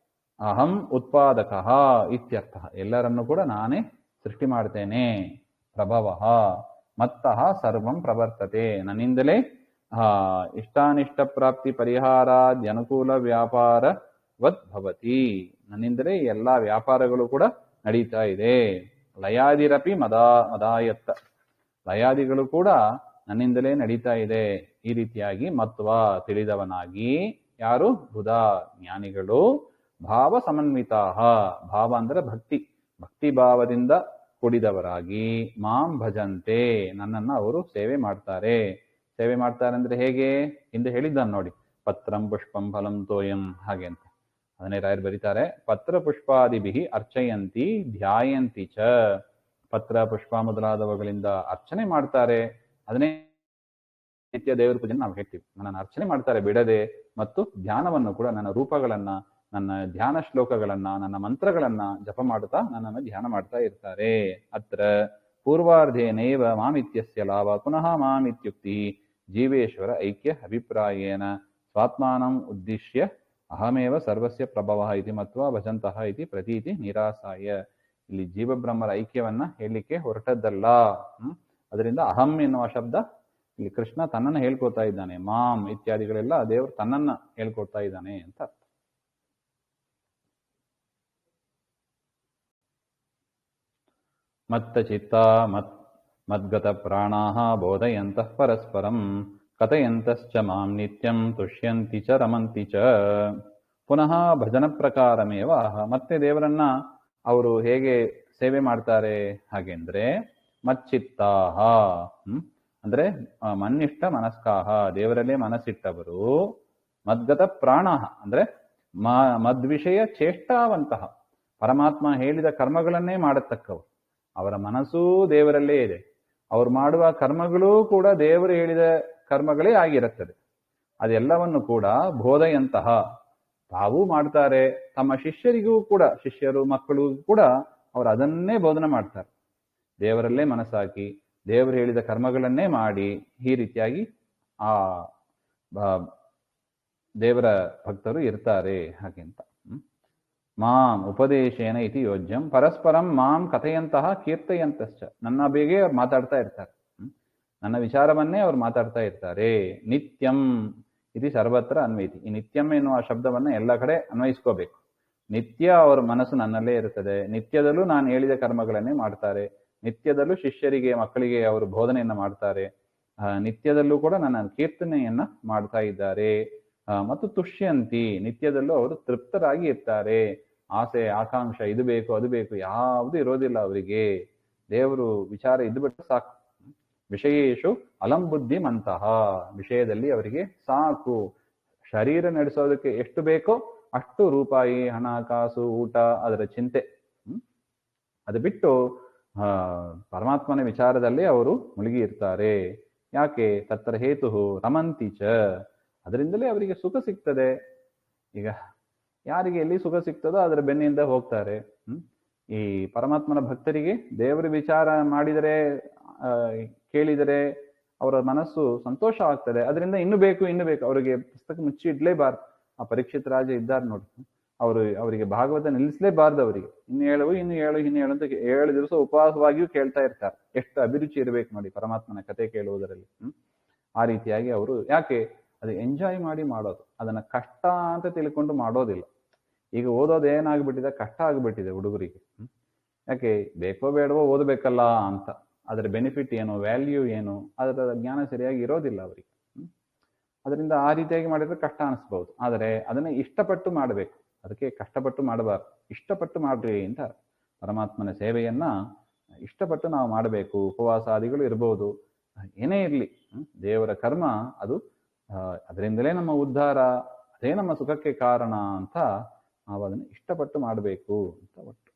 ಅಹಂ ಉತ್ಪಾದಕಃ ಇತ್ಯರ್ಥ. ಎಲ್ಲರನ್ನು ಕೂಡ ನಾನೇ ಸೃಷ್ಟಿ ಮಾಡ್ತೇನೆ. ಪ್ರಭವಃ ಮತ್ತಃ ಸರ್ವಂ ಪ್ರವರ್ತತೆ, ನನ್ನಿಂದಲೇ ಇಷ್ಟಾನಿಷ್ಟ ಪ್ರಾಪ್ತಿ ಪರಿಹಾರಾದ್ಯ ಅನುಕೂಲ ವ್ಯಾಪಾರ ವತ್ ಭವತಿ, ನನ್ನಿಂದಲೇ ಎಲ್ಲಾ ವ್ಯಾಪಾರಗಳು ಕೂಡ ನಡೀತಾ ಇದೆ. ಲಯಾದಿರಪಿ ಮದಾಯತ್ತ, ಲಯಾದಿಗಳು ಕೂಡ ನನ್ನಿಂದಲೇ ನಡೀತಾ ಇದೆ. ಈ ರೀತಿಯಾಗಿ ಮತ್ವ ತಿಳಿದವನಾಗಿ ಯಾರು? ಬುಧ ಜ್ಞಾನಿಗಳು. ಭಾವ ಸಮನ್ವಿತಾಹ, ಭಾವ ಅಂದ್ರೆ ಭಕ್ತಿ, ಭಕ್ತಿ ಭಾವದಿಂದ ಕೂಡಿದವರಾಗಿ ಮಾಂ ಭಜಂತೆ, ನನ್ನನ್ನು ಅವರು ಸೇವೆ ಮಾಡ್ತಾರೆ. ಸೇವೆ ಮಾಡ್ತಾರೆ ಅಂದ್ರೆ ಹೇಗೆ? ಹಿಂದೆ ಹೇಳಿದ್ದಾನೆ ನೋಡಿ, ಪತ್ರಂ ಪುಷ್ಪಂ ಫಲಂ ತೋಯಂ ಹಾಗೆ ಅಂತ. ಅದನ್ನೇ ರಾಯರು ಬರೀತಾರೆ, ಪತ್ರ ಪುಷ್ಪಾದಿಭಿ ಅರ್ಚಯಂತಿ ಧ್ಯಾಯಂತಿ ಚ. ಪತ್ರ ಪುಷ್ಪ ಮೊದಲಾದವುಗಳಿಂದ ಅರ್ಚನೆ ಮಾಡ್ತಾರೆ. ಅದನ್ನೇ ನಿತ್ಯ ದೇವರ ಪೂಜೆ ನಾವು ಹೇಳ್ತೀವಿ. ನನ್ನನ್ನು ಅರ್ಚನೆ ಮಾಡ್ತಾರೆ ಬಿಡದೆ, ಮತ್ತು ಧ್ಯಾನವನ್ನು ಕೂಡ ನನ್ನ ರೂಪಗಳನ್ನ, ನನ್ನ ಧ್ಯಾನ ಶ್ಲೋಕಗಳನ್ನ, ನನ್ನ ಮಂತ್ರಗಳನ್ನ ಜಪ ಮಾಡುತ್ತಾ ನನ್ನನ್ನು ಧ್ಯಾನ ಮಾಡ್ತಾ ಇರ್ತಾರೆ. ಅತ್ರ ಪೂರ್ವಾರ್ಧೇನೈವ ಮಾಮಿತ್ಯಸ್ಯ ಲಾಭ ಪುನಃ ಮಾಮಿತ್ಯುಕ್ತಿ ಜೀವೇಶ್ವರ ಐಕ್ಯ ಅಭಿಪ್ರಾಯೇನ ಸ್ವಾತ್ಮಾನಂ ಉದ್ದೇಶ್ಯ ಅಹಮೇವ ಸರ್ವಸ್ಯ ಪ್ರಭವಃ ಇತಿ ಮತ್ವಾ ಭಜಂತಃ ಇತಿ ಪ್ರತೀತಿ ನಿರಾಸಾಯ. ಇಲ್ಲಿ ಜೀವಬ್ರಹ್ಮರ ಐಕ್ಯವನ್ನ ಹೇಳಲಿಕ್ಕೆ ಹೊರಟದ್ದಲ್ಲ. ಅದರಿಂದ ಅಹಂ ಎನ್ನುವ ಶಬ್ದ ಇಲ್ಲಿ ಕೃಷ್ಣ ತನ್ನನ್ನು ಹೇಳ್ಕೊತಾ ಇದ್ದಾನೆ. ಮಾಂ ಇತ್ಯಾದಿಗಳೆಲ್ಲ ದೇವರು ತನ್ನನ್ನ ಹೇಳ್ಕೊಡ್ತಾ ಇದ್ದಾನೆ ಅಂತ ಅರ್ಥ. ಮತ್ತ ಚಿತ್ತ ಮದ್ಗತ ಪ್ರಾಣಾಃ ಬೋಧಯಂತಃ ಪರಸ್ಪರಂ ಕಥಯಂತಶ್ಚ ಮಾಂ ನಿತ್ಯಂ ತುಷ್ಯಂತಿ ಚ ರಮಂತಿ ಚ. ಪುನಃ ಭಜನ ಪ್ರಕಾರಮೇವ. ಮತ್ತೆ ದೇವರನ್ನ ಅವರು ಹೇಗೆ ಸೇವೆ ಮಾಡ್ತಾರೆ ಹಾಗೆಂದ್ರೆ ಮಚ್ಚಿತ್ತಾಹ ಅಂದ್ರೆ ಮನ್ನಿಷ್ಠ ಮನಸ್ಕಾಹ, ದೇವರಲ್ಲೇ ಮನಸ್ಸಿಟ್ಟವರು. ಮದ್ಗತ ಪ್ರಾಣಾಹ ಅಂದ್ರೆ ಮದ್ವಿಷಯ ಚೇಷ್ಟಾವಂತಹ, ಪರಮಾತ್ಮ ಹೇಳಿದ ಕರ್ಮಗಳನ್ನೇ ಮಾಡತಕ್ಕವರು. ಅವರ ಮನಸ್ಸೂ ದೇವರಲ್ಲೇ ಇದೆ. ಅವ್ರು ಮಾಡುವ ಕರ್ಮಗಳೂ ಕೂಡ ದೇವರು ಹೇಳಿದ ಕರ್ಮಗಳೇ ಆಗಿರುತ್ತದೆ. ಅದೆಲ್ಲವನ್ನು ಕೂಡ ಬೋಧೆಯಂತಹ ತಾವೂ ಮಾಡ್ತಾರೆ, ತಮ್ಮ ಶಿಷ್ಯರಿಗೂ ಕೂಡ, ಶಿಷ್ಯರು ಮಕ್ಕಳು ಕೂಡ ಅವರು ಅದನ್ನೇ ಬೋಧನೆ ಮಾಡ್ತಾರೆ. ದೇವರಲ್ಲೇ ಮನಸ್ಸಾಕಿ ದೇವರು ಹೇಳಿದ ಕರ್ಮಗಳನ್ನೇ ಮಾಡಿ ಈ ರೀತಿಯಾಗಿ ಆ ದೇವರ ಭಕ್ತರು ಇರ್ತಾರೆ ಹಾಗೆಂತ. ಮಾಂ ಉಪದೇಶೇನ ಇತಿ ಯೋಜ್ಯಂ ಪರಸ್ಪರಂ ಮಾಂ ಕಥೆಯಂತಹ ಕೀರ್ತಯಂತಶ್ಚ. ನನ್ನ ಬೇಗೆ ಅವ್ರು ಮಾತಾಡ್ತಾ ಇರ್ತಾರೆ, ನನ್ನ ವಿಚಾರವನ್ನೇ ಅವ್ರು ಮಾತಾಡ್ತಾ ಇರ್ತಾರೆ. ನಿತ್ಯಂ ಇದು ಸರ್ವತ್ರ ಅನ್ವಯಿತಿ. ಈ ನಿತ್ಯಂ ಎನ್ನುವ ಶಬ್ದವನ್ನ ಎಲ್ಲ ಕಡೆ ಅನ್ವಯಿಸ್ಕೋಬೇಕು. ನಿತ್ಯ ಅವ್ರ ಮನಸ್ಸು ನನ್ನಲ್ಲೇ ಇರುತ್ತದೆ. ನಿತ್ಯದಲ್ಲೂ ನಾನು ಹೇಳಿದ ಕರ್ಮಗಳನ್ನೇ ಮಾಡ್ತಾರೆ. ನಿತ್ಯದಲ್ಲೂ ಶಿಷ್ಯರಿಗೆ ಮಕ್ಕಳಿಗೆ ಅವರು ಬೋಧನೆಯನ್ನ ಮಾಡ್ತಾರೆ. ನಿತ್ಯದಲ್ಲೂ ಕೂಡ ನನ್ನ ಕೀರ್ತನೆಯನ್ನ ಮಾಡ್ತಾ ಇದ್ದಾರೆ. ಮತ್ತು ತುಷ್ಯಂತಿ, ನಿತ್ಯದಲ್ಲೂ ಅವರು ತೃಪ್ತರಾಗಿ ಇರ್ತಾರೆ. ಆಸೆ ಆಕಾಂಕ್ಷ ಇದು ಬೇಕು ಅದು ಬೇಕು ಯಾವುದು ಇರೋದಿಲ್ಲ ಅವರಿಗೆ. ದೇವರು ವಿಚಾರ ಇದು ಬಿಟ್ಟು ಸಾಕು. ವಿಷಯೇಶು ಅಲಂ ಬುದ್ಧಿಮಂತಹ, ವಿಷಯದಲ್ಲಿ ಅವರಿಗೆ ಸಾಕು. ಶರೀರ ನಡೆಸೋದಕ್ಕೆ ಎಷ್ಟು ಬೇಕೋ ಅಷ್ಟು ರೂಪಾಯಿ, ಹಣ, ಕಾಸು, ಊಟ, ಅದರ ಚಿಂತೆ. ಅದು ಬಿಟ್ಟು ಪರಮಾತ್ಮನ ವಿಚಾರದಲ್ಲಿ ಅವರು ಮುಳುಗಿ ಇರ್ತಾರೆ. ಯಾಕೆ? ತತ್ರ ಹೇತು ರಮಂತಿ ಚ, ಅದರಿಂದಲೇ ಅವರಿಗೆ ಸುಖ ಸಿಗ್ತದೆ. ಈಗ ಯಾರಿಗೆ ಎಲ್ಲಿ ಸುಖ ಸಿಗ್ತದೋ ಅದರ ಬೆನ್ನಿಂದ ಹೋಗ್ತಾರೆ. ಈ ಪರಮಾತ್ಮನ ಭಕ್ತರಿಗೆ ದೇವರ ವಿಚಾರ ಮಾಡಿದರೆ, ಕೇಳಿದರೆ ಅವರ ಮನಸ್ಸು ಸಂತೋಷ ಆಗ್ತದೆ. ಅದರಿಂದ ಇನ್ನು ಬೇಕು ಇನ್ನು ಬೇಕು, ಅವರಿಗೆ ಪುಸ್ತಕ ಮುಚ್ಚಿ ಇಡ್ಲೇಬಾರ್ದು. ಆ ಪರೀಕ್ಷಿತ ರಾಜ ಇದ್ದಾರೆ ನೋಡಿ, ಅವರಿಗೆ ಭಾಗವತ ನಿಲ್ಲಿಸಲೇಬಾರ್ದು. ಅವರಿಗೆ ಇನ್ನು ಹೇಳು ಅಂತ 7 ದಿವಸ ಉಪವಾಸವಾಗಿಯೂ ಕೇಳ್ತಾ ಇರ್ತಾರೆ. ಎಷ್ಟು ಅಭಿರುಚಿ ಇರಬೇಕು ನೋಡಿ ಪರಮಾತ್ಮನ ಕತೆ ಕೇಳುವುದರಲ್ಲಿ. ಆ ರೀತಿಯಾಗಿ ಅವರು, ಯಾಕೆ? ಅದು ಎಂಜಾಯ್ ಮಾಡಿ ಮಾಡೋದು, ಅದನ್ನ ಕಷ್ಟ ಅಂತ ತಿಳ್ಕೊಂಡು ಮಾಡೋದಿಲ್ಲ. ಈಗ ಓದೋದು ಏನಾಗ್ಬಿಟ್ಟಿದೆ? ಕಷ್ಟ ಆಗ್ಬಿಟ್ಟಿದೆ ಹುಡುಗರಿಗೆ. ಯಾಕೆ? ಬೇಕೋ ಬೇಡವೋ ಓದಬೇಕಲ್ಲ ಅಂತ. ಅದರ ಬೆನಿಫಿಟ್ ಏನು, ವ್ಯಾಲ್ಯೂ ಏನು, ಅದರ ಜ್ಞಾನ ಸರಿಯಾಗಿ ಇರೋದಿಲ್ಲ ಅವರಿಗೆ. ಅದರಿಂದ ಆ ರೀತಿಯಾಗಿ ಮಾಡಿದ್ರೆ ಕಷ್ಟ ಅನಿಸ್ಬಹುದು. ಆದರೆ ಅದನ್ನ ಇಷ್ಟಪಟ್ಟು ಮಾಡಬೇಕು. ಅದಕ್ಕೆ ಕಷ್ಟಪಟ್ಟು ಮಾಡಬಾರ್ದು, ಇಷ್ಟಪಟ್ಟು ಮಾಡ್ರಿ ಅಂತ. ಪರಮಾತ್ಮನ ಸೇವೆಯನ್ನ ಇಷ್ಟಪಟ್ಟು ನಾವು ಮಾಡಬೇಕು. ಉಪವಾಸಾದಿಗಳು ಇರ್ಬೋದು, ಏನೇ ಇರಲಿ, ದೇವರ ಕರ್ಮ ಅದು, ಅದರಿಂದಲೇ ನಮ್ಮ ಉದ್ಧಾರ, ಅದೇ ನಮ್ಮ ಸುಖಕ್ಕೆ ಕಾರಣ ಅಂತ ನಾವು ಅದನ್ನು ಇಷ್ಟಪಟ್ಟು ಮಾಡಬೇಕು ಅಂತ ಒಟ್ಟು.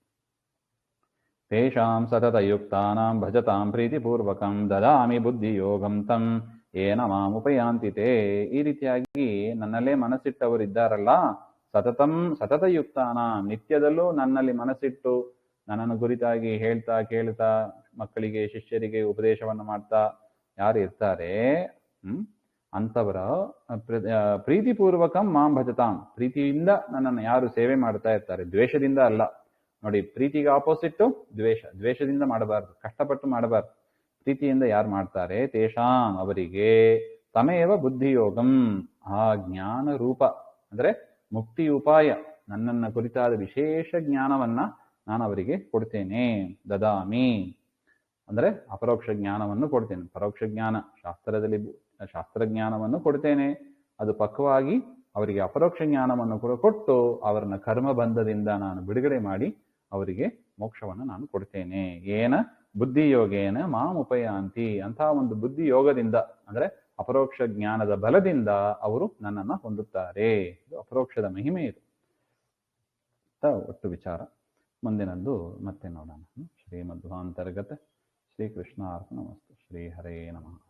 ತೇಷಾಂ ಸತತಯುಕ್ತಾನಾಂ ಭಜತಾಂ ಪ್ರೀತಿಪೂರ್ವಕಂ ದದಾಮಿ ಬುದ್ಧಿ ಯೋಗಂ ತಂ ಏನ ಮಾಮುಪಯಾಂತಿತೆ. ಈ ರೀತಿಯಾಗಿ ನನ್ನಲ್ಲೇ ಮನಸ್ಸಿಟ್ಟವರಿದ್ದಾರಲ್ಲ, ಸತತಯುಕ್ತಾನ, ನಿತ್ಯದಲ್ಲೂ ನನ್ನಲ್ಲಿ ಮನಸ್ಸಿಟ್ಟು ನನ್ನನ್ನು ಕುರಿತಾಗಿ ಹೇಳ್ತಾ ಕೇಳ್ತಾ ಮಕ್ಕಳಿಗೆ ಶಿಷ್ಯರಿಗೆ ಉಪದೇಶವನ್ನು ಮಾಡ್ತಾ ಯಾರು ಇರ್ತಾರೆ, ಅಂಥವರ ಪ್ರೀತಿಪೂರ್ವಕಂ ಮಾಂ ಭಜತಾಂ, ಪ್ರೀತಿಯಿಂದ ನನ್ನನ್ನು ಯಾರು ಸೇವೆ ಮಾಡ್ತಾ ಇರ್ತಾರೆ, ದ್ವೇಷದಿಂದ ಅಲ್ಲ. ನೋಡಿ, ಪ್ರೀತಿಗೆ ಆಪೋಸಿಟ್ ದ್ವೇಷ. ದ್ವೇಷದಿಂದ ಮಾಡಬಾರ್ದು, ಕಷ್ಟಪಟ್ಟು ಮಾಡಬಾರ್ದು. ಪ್ರೀತಿಯಿಂದ ಯಾರು ಮಾಡ್ತಾರೆ, ತೇಷಾಂ, ಅವರಿಗೆ ತಮೇವ ಬುದ್ಧಿಯೋಗಂ, ಆ ಜ್ಞಾನ ರೂಪ ಅಂದ್ರೆ ಮುಕ್ತಿ ಉಪಾಯ, ನನ್ನನ್ನ ಕುರಿತಾದ ವಿಶೇಷ ಜ್ಞಾನವನ್ನ ನಾನು ಅವರಿಗೆ ಕೊಡ್ತೇನೆ. ದದಾಮಿ ಅಂದ್ರೆ ಅಪರೋಕ್ಷ ಜ್ಞಾನವನ್ನು ಕೊಡ್ತೇನೆ. ಪರೋಕ್ಷ ಜ್ಞಾನ ಶಾಸ್ತ್ರ ಜ್ಞಾನವನ್ನು ಕೊಡ್ತೇನೆ. ಅದು ಪಕ್ವವಾಗಿ ಅವರಿಗೆ ಅಪರೋಕ್ಷ ಜ್ಞಾನವನ್ನು ಕೂಡ ಕೊಟ್ಟು ಅವರನ್ನ ಕರ್ಮಬಂಧದಿಂದ ನಾನು ಬಿಡುಗಡೆ ಮಾಡಿ ಅವರಿಗೆ ಮೋಕ್ಷವನ್ನು ನಾನು ಕೊಡ್ತೇನೆ. ಏನ ಬುದ್ಧಿಯೋಗೇನ ಮಾಂ ಉಪಯಾಂತಿ, ಅಂತಹ ಒಂದು ಬುದ್ಧಿ ಯೋಗದಿಂದ ಅಂದ್ರೆ ಅಪರೋಕ್ಷ ಜ್ಞಾನದ ಬಲದಿಂದ ಅವರು ನನ್ನನ್ನು ಹೊಂದುತ್ತಾರೆ. ಇದು ಅಪರೋಕ್ಷದ ಮಹಿಮೆ ಇದು ಒಟ್ಟು ವಿಚಾರ. ಮುಂದಿನದ್ದು ಮತ್ತೆ ನೋಡೋಣ. ಶ್ರೀಮಧ್ವಾಂತರ್ಗತ ಶ್ರೀಕೃಷ್ಣ ಅರ್ಪಣಮಸ್ತು. ಶ್ರೀ ಹರೇ ನಮಃ.